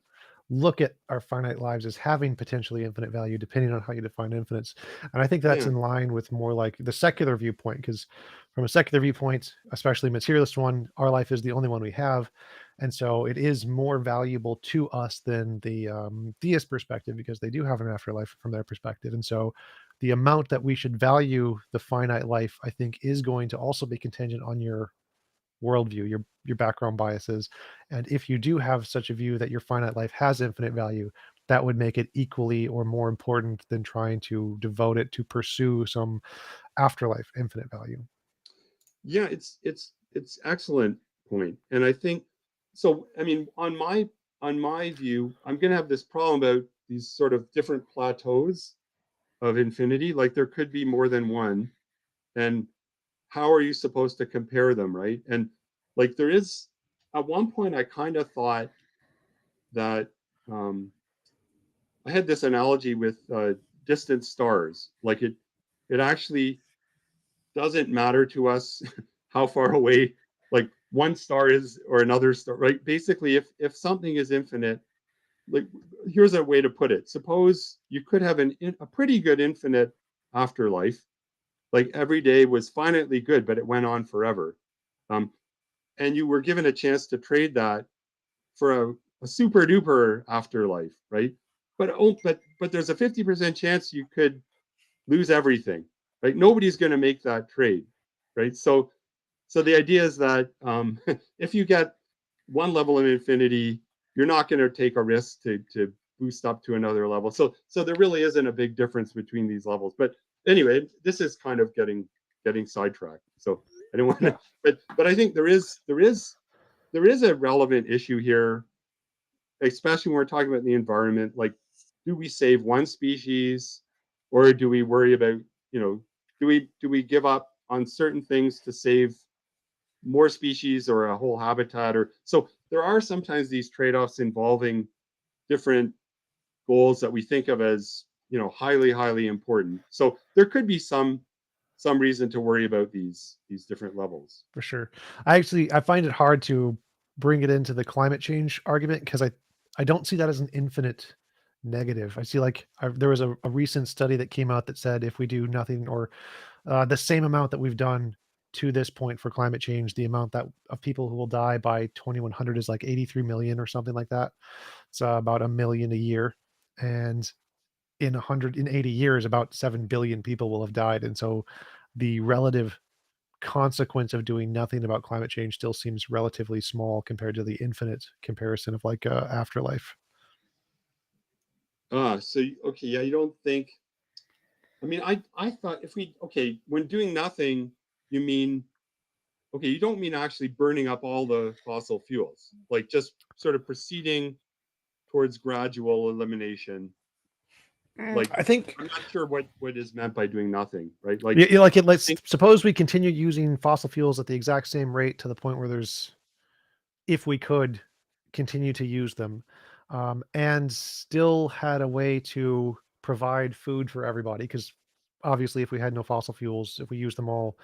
S1: look at our finite lives as having potentially infinite value depending on how you define infinites. And I think that's
S2: Yeah.
S1: in line with more like the secular viewpoint, because from a secular viewpoint, especially materialist one, our life is the only one we have. And so it is more valuable to us than the theist perspective, because they do have an afterlife from their perspective. And so the amount that we should value the finite life, I think, is going to also be contingent on your worldview, your background biases. And if you do have such a view that your finite life has infinite value, that would make it equally or more important than trying to devote it to pursue some afterlife infinite value.
S2: Yeah, it's excellent point. And I think so. I mean, on my view, I'm going to have this problem about these sort of different plateaus of infinity. Like there could be more than one, and how are you supposed to compare them, right? And like there is, at one point, I kind of thought that I had this analogy with distant stars. Like it actually doesn't matter to us how far away like one star is or another star, right? Basically, if something is infinite, like here's a way to put it. Suppose you could have a pretty good infinite afterlife, like every day was finitely good, but it went on forever. Um, and you were given a chance to trade that for a super duper afterlife, right? But there's a 50% chance you could lose everything, right? Nobody's going to make that trade, right? So the idea is that if you get one level of infinity, you're not going to take a risk to boost up to another level. So there really isn't a big difference between these levels. But anyway, this is kind of getting sidetracked. So I don't want
S1: Yeah,
S2: to, but I think there is a relevant issue here, especially when we're talking about the environment. Like, do we save one species, or do we worry about, you know, do we give up on certain things to save more species or a whole habitat? Or so there are sometimes these trade-offs involving different goals that we think of as, you know, highly important. So there could be some reason to worry about these different levels.
S1: for sure. I find it hard to bring it into the climate change argument, because I don't see that as an infinite negative. I see like there was a recent study that came out that said if we do nothing, or the same amount that we've done to this point for climate change, the amount that of people who will die by 2100 is like 83 million or something like that. It's about a million a year, and in 180 years, about 7 billion people will have died. And so, the relative consequence of doing nothing about climate change still seems relatively small compared to the infinite comparison of like afterlife.
S2: So okay, yeah, you don't think, I mean, I thought if we, okay, when doing nothing, you mean, okay, you don't mean actually burning up all the fossil fuels, like just sort of proceeding towards gradual elimination. Like,
S1: I think
S2: I'm not sure what is meant by doing nothing, right? Like,
S1: like it.
S2: I
S1: Let's
S2: think,
S1: suppose we continue using fossil fuels at the exact same rate to the point where there's, if we could continue to use them, and still had a way to provide food for everybody, because obviously if we had no fossil fuels, if we use them all,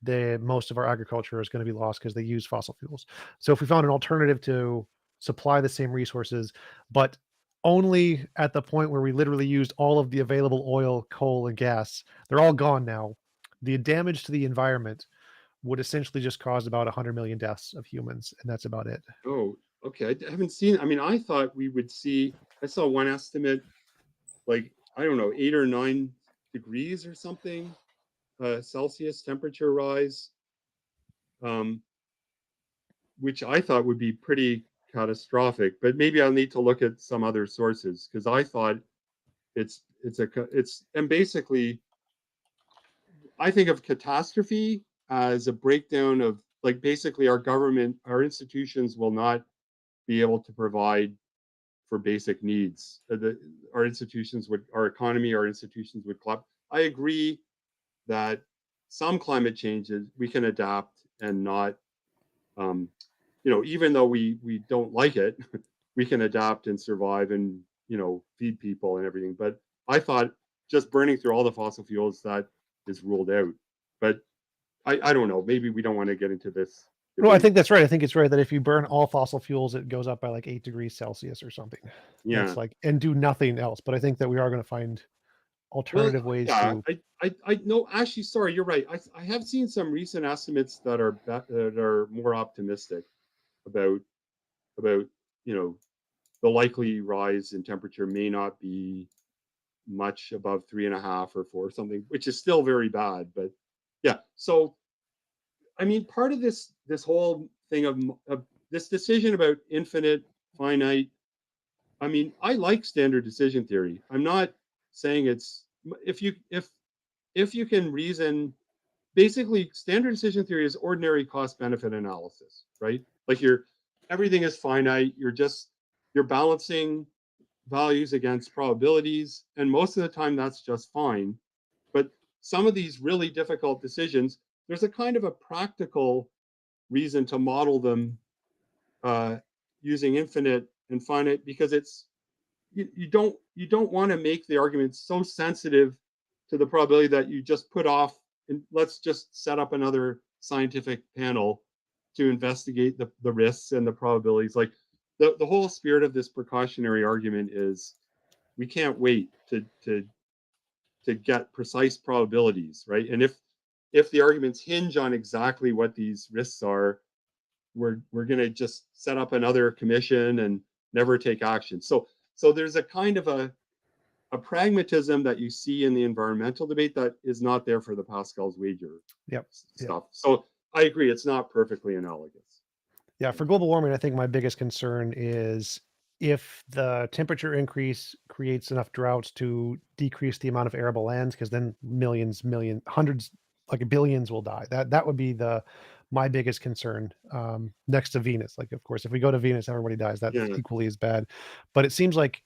S1: the most of our agriculture is going to be lost because they use fossil fuels. So if we found an alternative to supply the same resources, but only at the point where we literally used all of the available oil, coal, and gas, they're all gone now. The damage to the environment would essentially just cause about 100 million deaths of humans, and that's about it.
S2: oh, okay, I haven't seen, I mean, I thought we would see, I saw one estimate, like, I don't know, 8 or 9 degrees or something, Celsius temperature rise, um, which I thought would be pretty catastrophic. But maybe I'll need to look at some other sources, because I thought it's and basically I think of catastrophe as a breakdown of, like, basically our government, our institutions will not be able to provide for basic needs. Our institutions would, our economy, our institutions would collapse. I agree that some climate changes we can adapt and not, even though we don't like it, we can adapt and survive and, feed people and everything. But I thought just burning through all the fossil fuels, that is ruled out. But I don't know. Maybe we don't want to get into this
S1: No, I
S2: debate.
S1: think that's right. I think it's right that if you burn all fossil fuels, it goes up by like 8 degrees Celsius or something.
S2: Yeah.
S1: That's like, and do nothing else. But I think that we are going to find
S2: Well,
S1: alternative ways
S2: yeah.
S1: to.
S2: I no. Actually, sorry, you're right. I have seen some recent estimates that are more optimistic about about you know the likely rise in temperature may not be much above 3.5 or 4 or something, which is still very bad. But yeah, so I mean, part of this whole thing of this decision about infinite, finite. I mean, I like standard decision theory. I'm not saying it's, if you can reason. Basically, standard decision theory is ordinary cost benefit analysis, right? Like, everything is finite. You're balancing values against probabilities, and most of the time that's just fine. But some of these really difficult decisions, there's a kind of a practical reason to model them uh, using infinite and finite, because you don't want to make the argument so sensitive to the probability that you just put off, and let's just set up another scientific panel to investigate the risks and the probabilities. Like, the whole spirit of this precautionary argument is we can't wait to get precise probabilities, right? And if the arguments hinge on exactly what these risks are, we're going to just set up another commission and never take action. So there's a kind of a pragmatism that you see in the environmental debate that is not there for the Pascal's wager
S1: Yep.
S2: stuff. So I agree, it's not perfectly analogous.
S1: Yeah. For global warming, I think my biggest concern is if the temperature increase creates enough droughts to decrease the amount of arable lands, because then hundreds, like billions will die. That would be my biggest concern, next to Venus. Like, of course, if we go to Venus, everybody dies. That's
S2: Yeah,
S1: equally as bad. But it seems like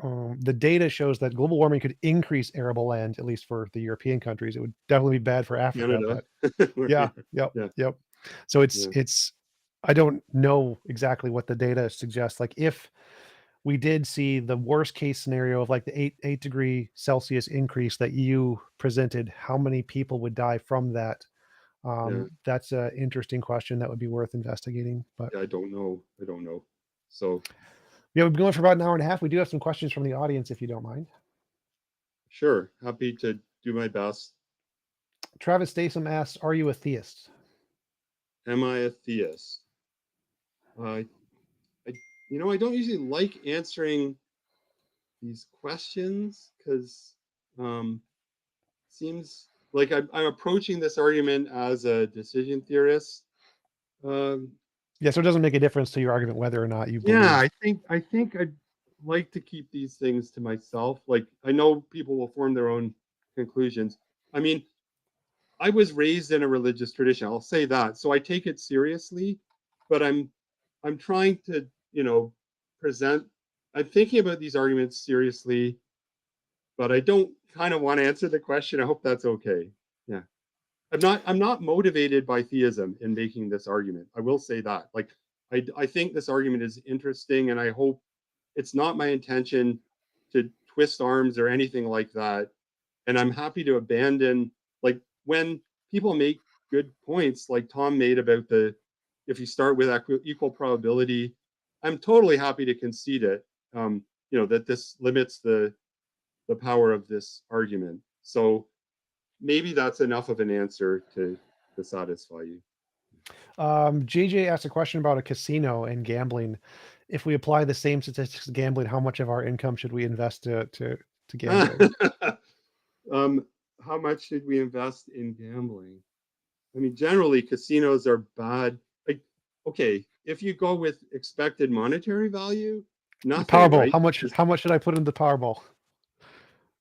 S1: the data shows that global warming could increase arable land, at least for the European countries. It would definitely be bad for Africa,
S2: Canada.
S1: but yeah, yep,
S2: Yeah,
S1: yep. So
S2: yeah,
S1: it's I don't know exactly what the data suggests. Like, if we did see the worst case scenario of like the 8 degree Celsius increase that you presented, how many people would die from that?
S2: yeah.
S1: That's an interesting question that would be worth investigating. But
S2: I don't know. I don't know. So
S1: yeah, we've been going for about an hour and a half. We do have some questions from the audience, if you don't mind.
S2: sure, happy to do my best.
S1: Travis Statham asks, "Are you a theist?"
S2: Am I a theist? I, I don't usually like answering these questions because seems like I'm approaching this argument as a decision theorist. Um,
S1: Yeah, so it doesn't make a difference to your argument whether or not you
S2: yeah,
S1: believe.
S2: I think I'd like to keep these things to myself. Like, I know people will form their own conclusions. I mean, I was raised in a religious tradition. I'll say that. So I take it seriously, but I'm trying to, present. I'm thinking about these arguments seriously, but I don't kind of want to answer the question. I hope that's okay. Yeah. I'm not motivated by theism in making this argument. I will say that. Like, I think this argument is interesting, and I hope it's not my intention to twist arms or anything like that. And I'm happy to abandon, like, when people make good points like Tom made about if you start with equal probability, I'm totally happy to concede it. That this limits the power of this argument. So maybe that's enough of an answer to satisfy you.
S1: JJ asked a question about a casino and gambling. If we apply the same statistics to gambling, how much of our income should we invest to gambling?
S2: um, how much should we invest in gambling? I mean, generally, casinos are bad. Like, okay, if you go with expected monetary value,
S1: The
S2: nothing,
S1: Powerball.
S2: right?
S1: How much should I put in the Powerball?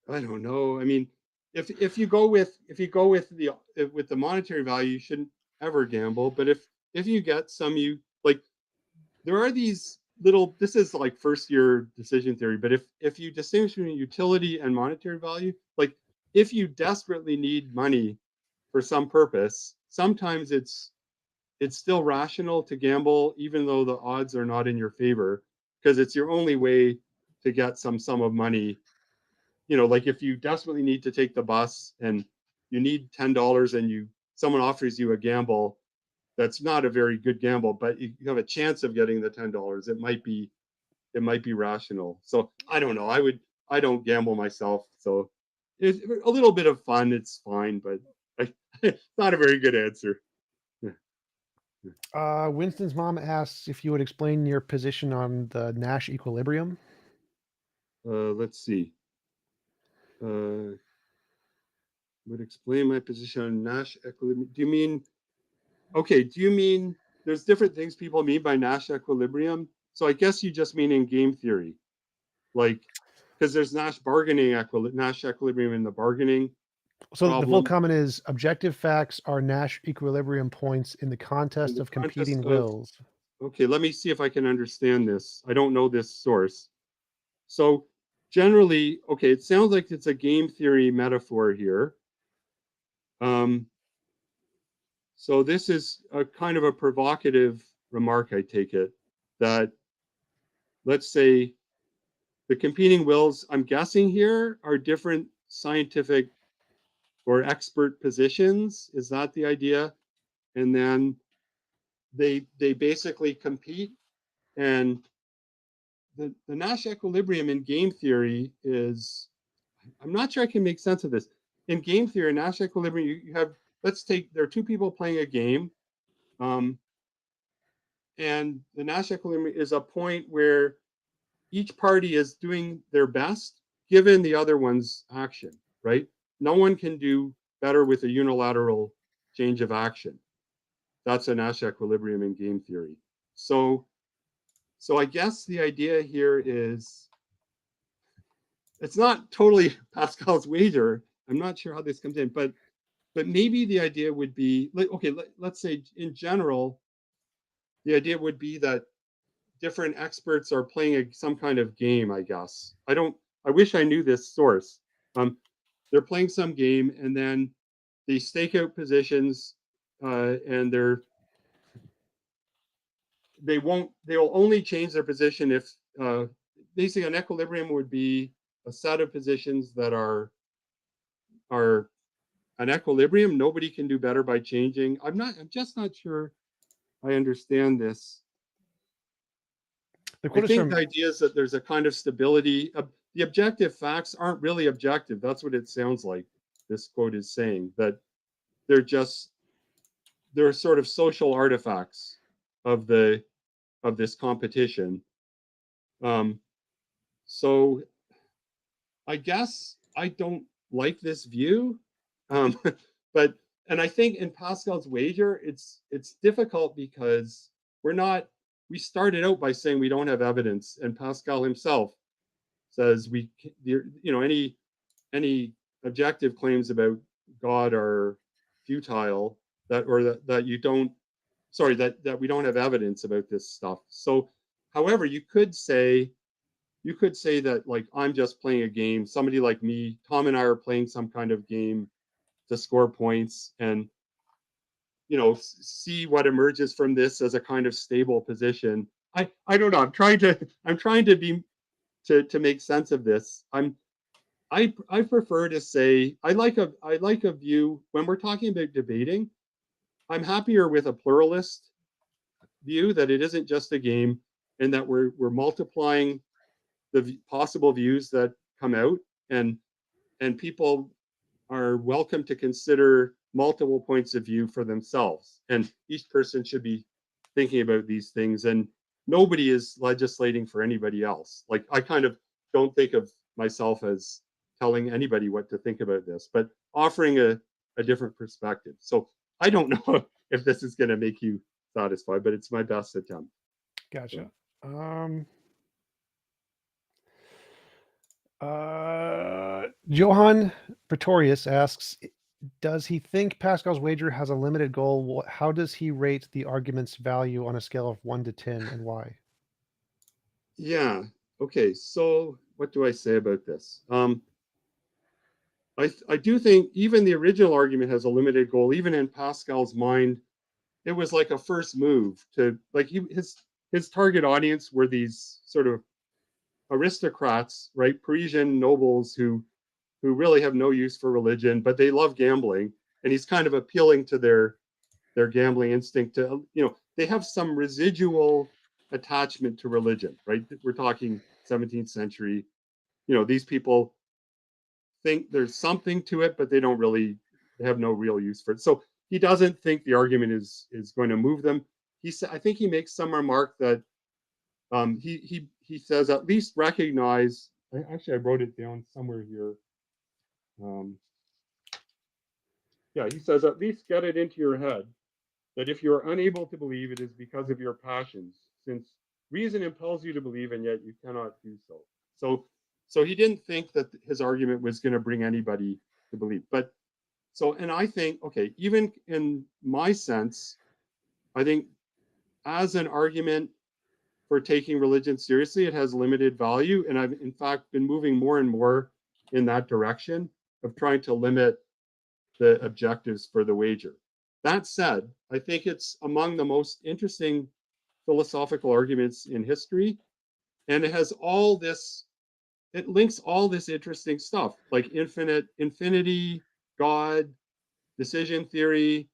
S2: I don't know. I mean, if you go with the monetary value, you shouldn't ever gamble. But if you get some, you like, there are these little, this is like first year decision theory, but if you distinguish between utility and monetary value, like if you desperately need money for some purpose, sometimes it's still rational to gamble even though the odds are not in your favor, because it's your only way to get some sum of money. Like if you desperately need to take the bus and you need $10 and someone offers you a gamble, that's not a very good gamble, but you have a chance of getting the $10. It might be rational. So I don't know. I don't gamble myself. So it's a little bit of fun. It's fine, but it's not a very good answer.
S1: Winston's mom asks if you would explain your position on the Nash equilibrium.
S2: Let's see. Would explain my position on Nash equilibrium. Do you mean there's different things people mean by Nash equilibrium? So I guess you just mean in game theory, like, because there's Nash equilibrium in the bargaining
S1: So the full
S2: problem.
S1: comment is objective facts are Nash equilibrium points in the contest of competing wills.
S2: Okay, let me see if I can understand this. I don't know this source. So generally, okay, it sounds like it's a game theory metaphor here. So this is a kind of a provocative remark, I take it, that let's say the competing wills, I'm guessing here, are different scientific or expert positions. Is that the idea? And then they basically compete. And the Nash equilibrium in game theory is, I'm not sure I can make sense of this. In game theory, Nash equilibrium, you have, there are two people playing a game. And the Nash equilibrium is a point where each party is doing their best given the other one's action, right? No one can do better with a unilateral change of action. That's a Nash equilibrium in game theory. So I guess the idea here is, it's not totally Pascal's wager. I'm not sure how this comes in, but maybe the idea would be, okay, let's say in general, the idea would be that different experts are playing some kind of game, I guess. I wish I knew this source. They're playing some game, and then they stake out positions, and they'll only change their position if, basically an equilibrium would be a set of positions that are an equilibrium. Nobody can do better by changing. I'm just not sure I understand this. I think the idea is that there's a kind of stability. The objective facts aren't really objective. That's what it sounds like this quote is saying, that they're sort of social artifacts of this competition. So I guess I don't like this view, but I think in Pascal's wager, it's difficult because we started out by saying we don't have evidence, and Pascal himself says any objective claims about God are futile, that we don't have evidence about this stuff. So, however, you could say that, like, I'm just playing a game. Somebody like me, Tom and I are playing some kind of game to score points, and see what emerges from this as a kind of stable position. I don't know. I'm trying to make sense of this. I prefer to say I like a view when we're talking about debating. I'm happier with a pluralist view, that it isn't just a game, and that we're multiplying the possible views that come out, and people are welcome to consider multiple points of view for themselves, and each person should be thinking about these things, and nobody is legislating for anybody else. Like, I kind of don't think of myself as telling anybody what to think about this, but offering a different perspective. So I don't know if this is going to make you satisfied, but it's my best attempt.
S1: Gotcha. Johann Pretorius asks, does he think Pascal's wager has a limited goal? How does he rate the argument's value on a scale of 1 to 10 and why?
S2: Yeah. Okay. So what do I say about this? I do think even the original argument has a limited goal. Even in Pascal's mind, it was like a first move to like his target audience were these sort of aristocrats, right? Parisian nobles who really have no use for religion, but they love gambling, and he's kind of appealing to their gambling instinct. To they have some residual attachment to religion, right? We're talking 17th century. These people think there's something to it, but they have no real use for it. So he doesn't think the argument is going to move them. I think he makes some remark that he says at least recognize. Actually, I wrote it down somewhere here. Yeah, he says at least get it into your head that if you are unable to believe, it is because of your passions, since reason impels you to believe, and yet you cannot do so. So he didn't think that his argument was going to bring anybody to believe. But and I think, okay, even in my sense, I think as an argument for taking religion seriously, it has limited value. And I've, in fact, been moving more and more in that direction of trying to limit the objectives for the wager. That said, I think it's among the most interesting philosophical arguments in history. And it links all this interesting stuff like infinity, God, decision theory,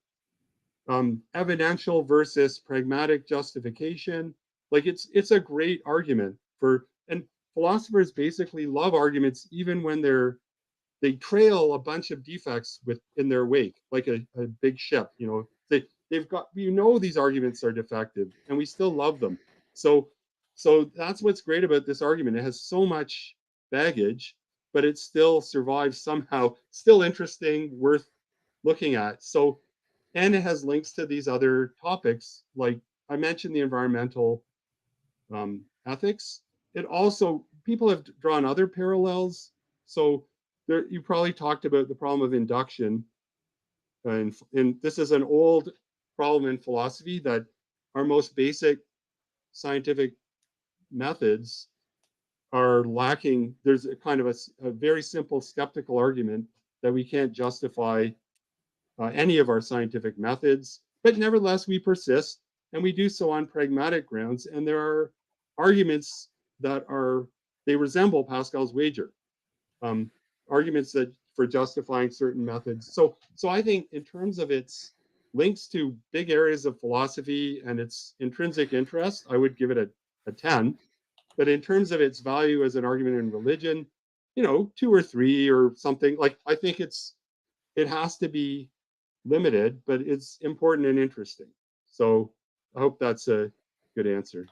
S2: evidential versus pragmatic justification. Like it's a great argument and philosophers basically love arguments even when they trail a bunch of defects in their wake, like a big ship. They've got these arguments are defective, and we still love them. So that's what's great about this argument. It has so much baggage, but it still survives somehow. Still interesting, worth looking at. And it has links to these other topics, like I mentioned, the environmental ethics. It also people have drawn other parallels. So you probably talked about the problem of induction, and this is an old problem in philosophy that our most basic scientific methods are lacking. There's a kind of a very simple skeptical argument that we can't justify any of our scientific methods, but nevertheless we persist, and we do so on pragmatic grounds. And there are arguments that they resemble Pascal's wager, um, arguments that for justifying certain methods. So I think in terms of its links to big areas of philosophy and its intrinsic interest, I would give it a 10. But in terms of its value as an argument in religion, 2 or 3 or something. Like I think it has to be limited, but it's important and interesting. So I hope that's a good answer.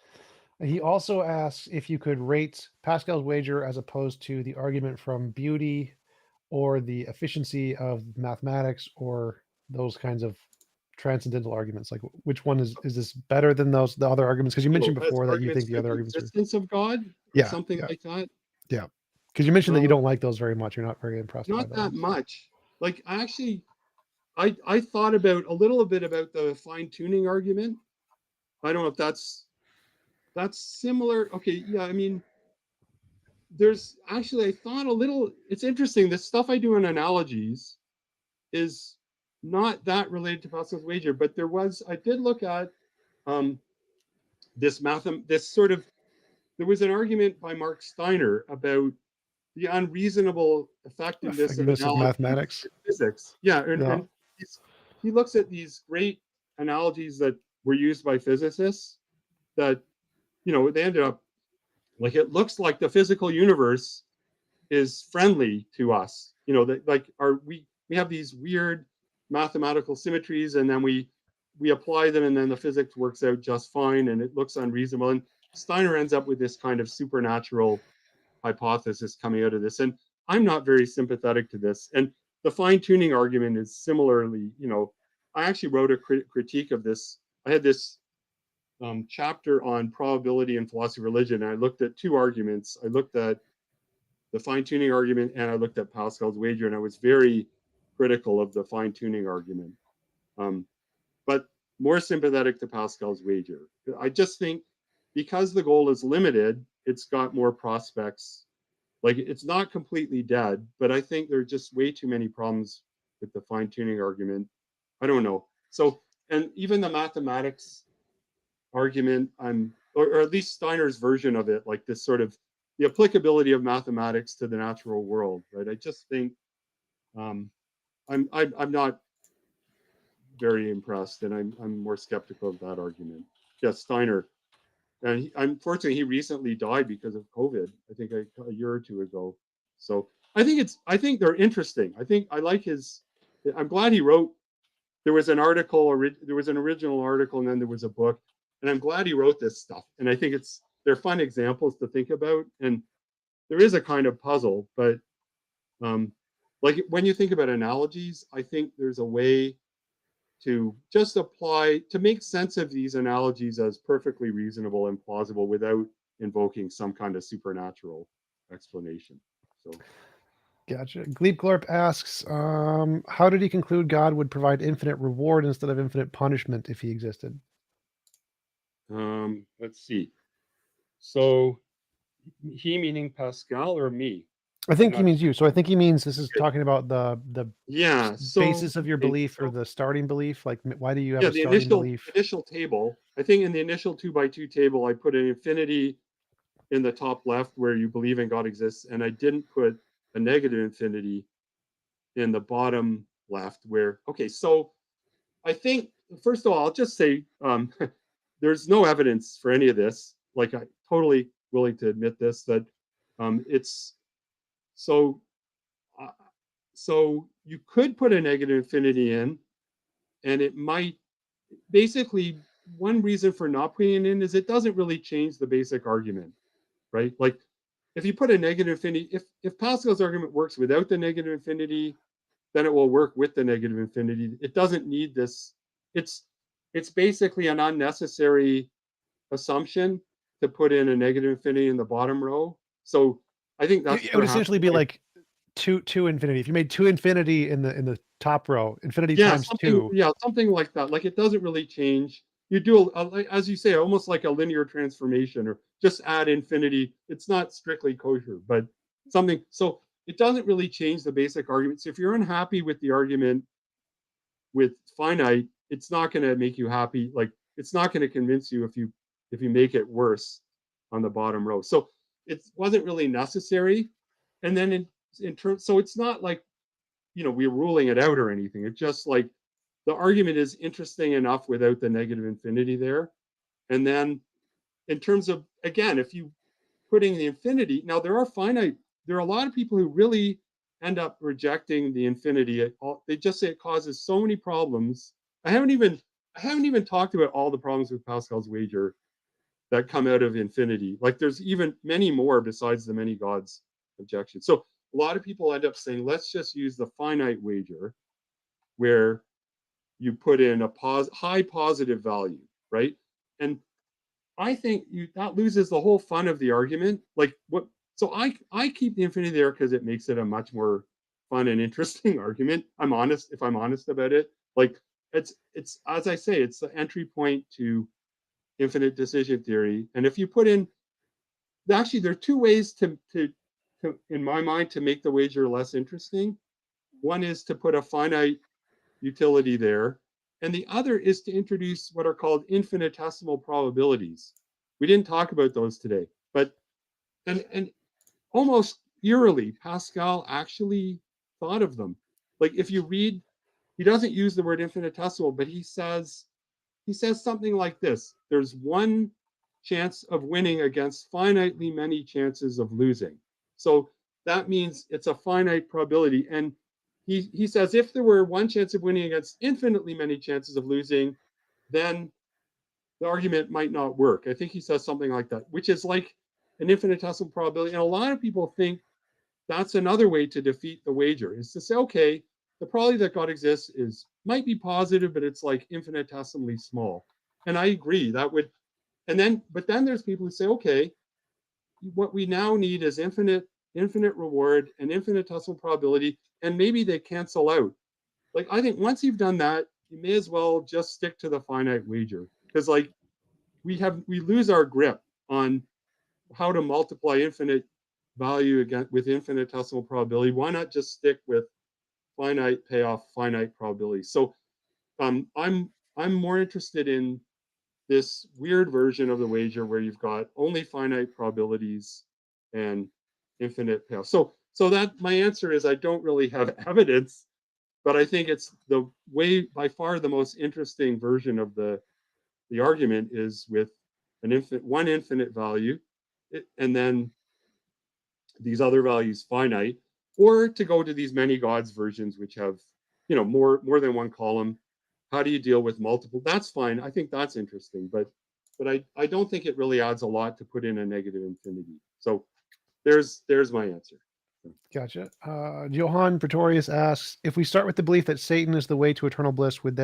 S1: He also asks if you could rate Pascal's wager as opposed to the argument from beauty or the efficiency of mathematics or those kinds of transcendental arguments. Like which one is this better than the other arguments? Because you mentioned
S2: As
S1: before that you think
S2: arguments
S1: the
S2: for
S1: other
S2: the
S1: arguments are
S2: existence of God or
S1: yeah,
S2: something
S1: yeah,
S2: like that.
S1: yeah. Because you mentioned that you
S2: Uh,
S1: don't like those very much. You're not very impressed by
S2: Not that
S1: those.
S2: much. Like I thought about a little bit about the fine tuning argument. I don't know if that's similar. Okay, yeah. I mean, there's actually I thought a little. It's interesting. The stuff I do in analogies is not that related to Pascal's wager, but I did look at um, this sort of. There was an argument by Mark Steiner about the unreasonable effectiveness of
S1: Effectiveness of
S2: analogies
S1: mathematics.
S2: in physics. Yeah,
S1: Yeah.
S2: and he looks at these great analogies that were used by physicists that they ended up like it looks like the physical universe is friendly to us. That like we have these weird mathematical symmetries, and then we apply them, and then the physics works out just fine, and it looks unreasonable. And Steiner ends up with this kind of supernatural hypothesis coming out of this. And I'm not very sympathetic to this. And the fine tuning argument is similarly, I actually wrote a critique of this. I had this chapter on probability in philosophy of religion, and I looked at 2 arguments. I looked at the fine-tuning argument, and I looked at Pascal's wager, and I was very critical of the fine-tuning argument, but more sympathetic to Pascal's wager. I just think because the goal is limited, it's got more prospects. Like, it's not completely dead, but I think there are just way too many problems with the fine-tuning argument. I don't know. So, and even the mathematics argument, or at least Steiner's version of it, like this sort of the applicability of mathematics to the natural world, right? I just think I'm not very impressed, and I'm more skeptical of that argument. Yes, Steiner, and unfortunately he recently died because of COVID. I think a year or two ago. So I think they're interesting. I think I like his. I'm glad he wrote. There was an article, or there was an original article, and then there was a book. And I'm glad he wrote this stuff. And I think they're fun examples to think about. And there is a kind of puzzle, but like when you think about analogies, I think there's a way to just make sense of these analogies as perfectly reasonable and plausible without invoking some kind of supernatural explanation. So,
S1: Gotcha. Gleepglorp asks, how did he conclude God would provide infinite reward instead of infinite punishment if he existed?
S2: let's see. So, he meaning Pascal or me?
S1: I think he means you. So I think he means this is talking about the basis of your
S2: okay,
S1: belief, or the starting belief. Like, why do you have a
S2: the
S1: starting belief?
S2: initial table. I think in the initial 2x2 table, I put an infinity in the top left where you believe in God exists, and I didn't put a negative infinity in the bottom left where, okay, so I think, first of all, I'll just say there's no evidence for any of this. Like, I'm totally willing to admit this, that it's so, so you could put a negative infinity in, and it might, basically, one reason for not putting it in is it doesn't really change the basic argument, right? Like, if you put a negative infinity, if Pascal's argument works without the negative infinity, then it will work with the negative infinity. It doesn't need this. It's basically an unnecessary assumption to put in a negative infinity in the bottom row. So I think that's
S1: It would essentially be like two infinity. If you made two infinity in the top row, infinity times two.
S2: something like that. Like, it doesn't really change. You do as you say, almost like a linear transformation, or just add infinity. It's not strictly kosher, but something. So it doesn't really change the basic argument. So if you're unhappy with the argument with finite, it's not going to make you happy. Like, it's not going to convince you if you make it worse on the bottom row. So it wasn't really necessary. And then in terms, so it's not like, we're ruling it out or anything. It's just like the argument is interesting enough without the negative infinity there. And then in terms of, again, if you putting the infinity, now there are a lot of people who really end up rejecting the infinity. They just say it causes so many problems. I haven't even talked about all the problems with Pascal's wager that come out of infinity. Like, there's even many more besides the many gods objection. So a lot of people end up saying, let's just use the finite wager, where you put in a high positive value, right? And I think that loses the whole fun of the argument. Like, what? So I keep the infinity there because it makes it a much more fun and interesting argument. If I'm honest about it. Like, it's as I say, it's the entry point to infinite decision theory. And if you put in, actually, there are two ways to in my mind, to make the wager less interesting. One is to put a finite utility there, and the other is to introduce what are called infinitesimal probabilities. We didn't talk about those today, but and almost eerily, Pascal actually thought of them. Like, if you read, he doesn't use the word infinitesimal, but he says something like this: there's one chance of winning against finitely many chances of losing. So that means it's a finite probability. And he says, if there were one chance of winning against infinitely many chances of losing, then the argument might not work. I think he says something like that, which is like an infinitesimal probability. And a lot of people think that's another way to defeat the wager, is to say, okay, the probability that God exists might be positive, but it's like infinitesimally small. And I agree, that would, but then there's people who say, okay, what we now need is infinite infinite reward, and infinitesimal probability, and maybe they cancel out. Like, I think once you've done that, you may as well just stick to the finite wager, because like we lose our grip on how to multiply infinite value again with infinitesimal probability. Why not just stick with finite payoff, finite probability? So I'm more interested in this weird version of the wager where you've got only finite probabilities and infinite payoff. So that my answer is I don't really have evidence, but I think it's the way by far the most interesting version of the argument is with one infinite value, and then these other values finite, or to go to these many gods versions which have more than one column. How do you deal with multiple? That's fine. I think that's interesting, but I don't think it really adds a lot to put in a negative infinity. So there's my answer.
S1: Gotcha. Johann Pretorius asks, if we start with the belief that Satan is the way to eternal bliss, what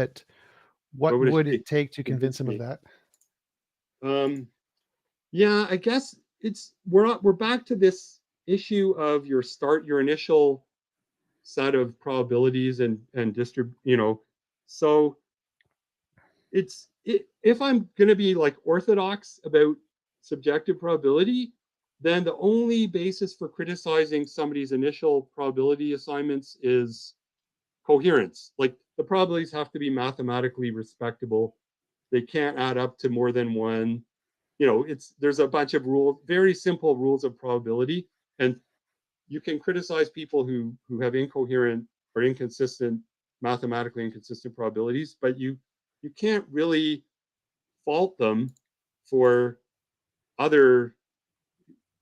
S2: What would
S1: would
S2: it
S1: it take to convince
S2: convince
S1: him of
S2: me?
S1: that?
S2: Yeah, I guess we're back to this issue of your initial set of probabilities and so if I'm going to be like orthodox about subjective probability, then the only basis for criticizing somebody's initial probability assignments is coherence. Like, the probabilities have to be mathematically respectable. They can't add up to more than one. There's a bunch of rules, very simple rules of probability, and you can criticize people who have incoherent or inconsistent, mathematically inconsistent probabilities, but you can't really fault them for other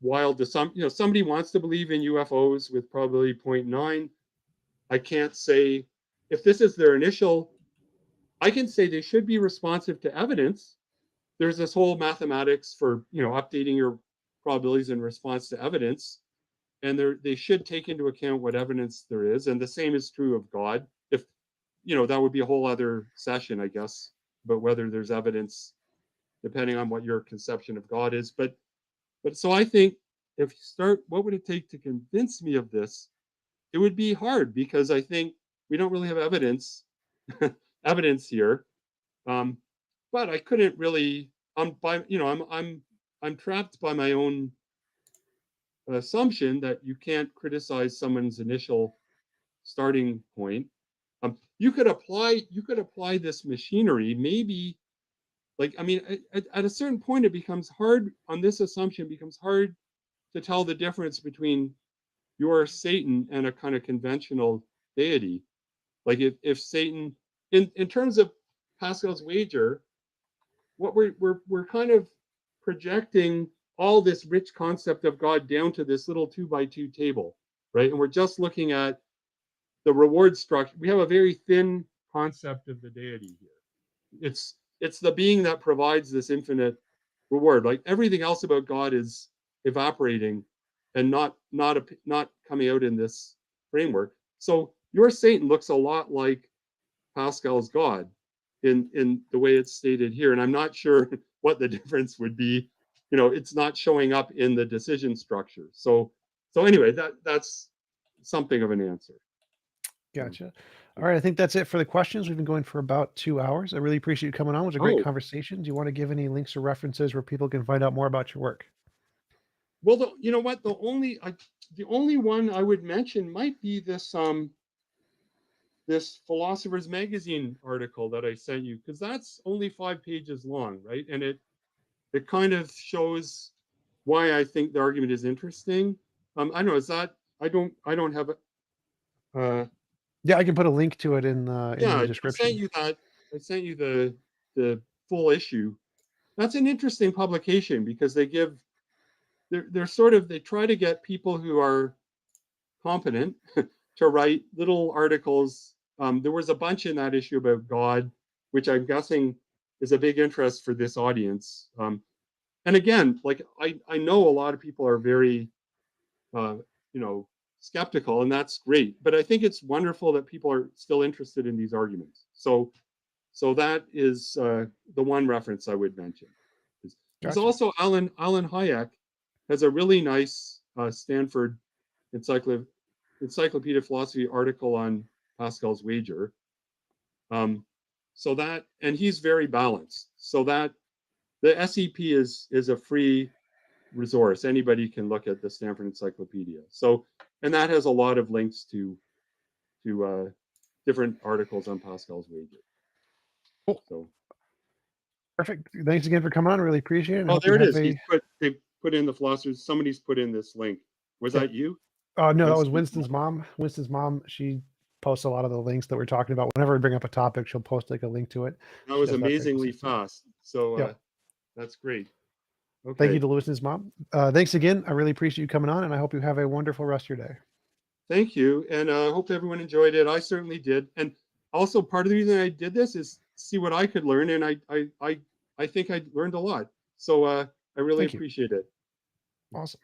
S2: wild assumptions. Somebody wants to believe in UFOs with probability 0.9. I can't say, if this is their initial, I can say they should be responsive to evidence. There's this whole mathematics for updating your probabilities in response to evidence, and they should take into account what evidence there is. And the same is true of God. If that would be a whole other session, I guess, about whether there's evidence depending on what your conception of God is. But so I think, if you start, what would it take to convince me of this? It would be hard, because I think we don't really have evidence here. But I couldn't really. I'm trapped by my own assumption that you can't criticize someone's initial starting point. You could apply this machinery, maybe. Like, I mean, at a certain point, it becomes hard on this assumption. It becomes hard to tell the difference between your Satan and a kind of conventional deity. Like, if Satan, in terms of Pascal's wager, what we're kind of projecting all this rich concept of God down to this little 2x2 table, right? And we're just looking at the reward structure. We have a very thin concept of the deity here. It's the being that provides this infinite reward. Like, everything else about God is evaporating and not coming out in this framework. So your Satan looks a lot like Pascal's God in the way it's stated here, and I'm not sure what the difference would be. It's not showing up in the decision structure. So anyway, that's something of an answer.
S1: Gotcha. All right. I think that's it for the questions. We've been going for about 2 hours. I really appreciate you coming on. It was a great
S2: Oh,
S1: conversation. Do you want to give any links or references where people can find out more about your work?
S2: well, you know what? The only one I would mention might be this Philosopher's Magazine article that I sent you, because that's only 5 pages long, right? And it kind of shows why I think the argument is interesting. I don't know. Is that I don't have a
S1: Yeah, I can put a link to it in the
S2: yeah. I sent
S1: description.
S2: you that. I sent you the full issue. That's an interesting publication, because they're sort of, they try to get people who are competent to write little articles. There was a bunch in that issue about God, which I'm guessing is a big interest for this audience. And again, like, I know a lot of people are very, uh, skeptical, and that's great. But I think it's wonderful that people are still interested in these arguments. So that is the one reference I would mention. There's
S1: Gotcha.
S2: also Alan Hayek has a really nice Stanford Encyclopedia of Philosophy article on Pascal's wager. So that, and he's very balanced. So that the SEP is a free resource. Anybody can look at the Stanford Encyclopedia. So, and that has a lot of links to different articles on Pascal's wager.
S1: Cool.
S2: So
S1: Perfect. Thanks again for coming on. Really appreciate it. I
S2: oh,
S1: hope
S2: there
S1: you
S2: it
S1: have
S2: is.
S1: a.
S2: They put in the philosophers. Somebody's put in this link. Was
S1: Yep.
S2: that you?
S1: No, that was Winston's mom. Winston's mom, she posts a lot of the links that we're talking about. Whenever we bring up a topic, she'll post like a link to it.
S2: That was amazingly fast. So
S1: yeah,
S2: that's great. Okay.
S1: Thank you to Winston's mom. Thanks again. I really appreciate you coming on, and I hope you have a wonderful rest of your day.
S2: Thank you, and I hope everyone enjoyed it. I certainly did. And also, part of the reason I did this is see what I could learn, and I think I learned a lot. So I really appreciate it.
S1: Awesome.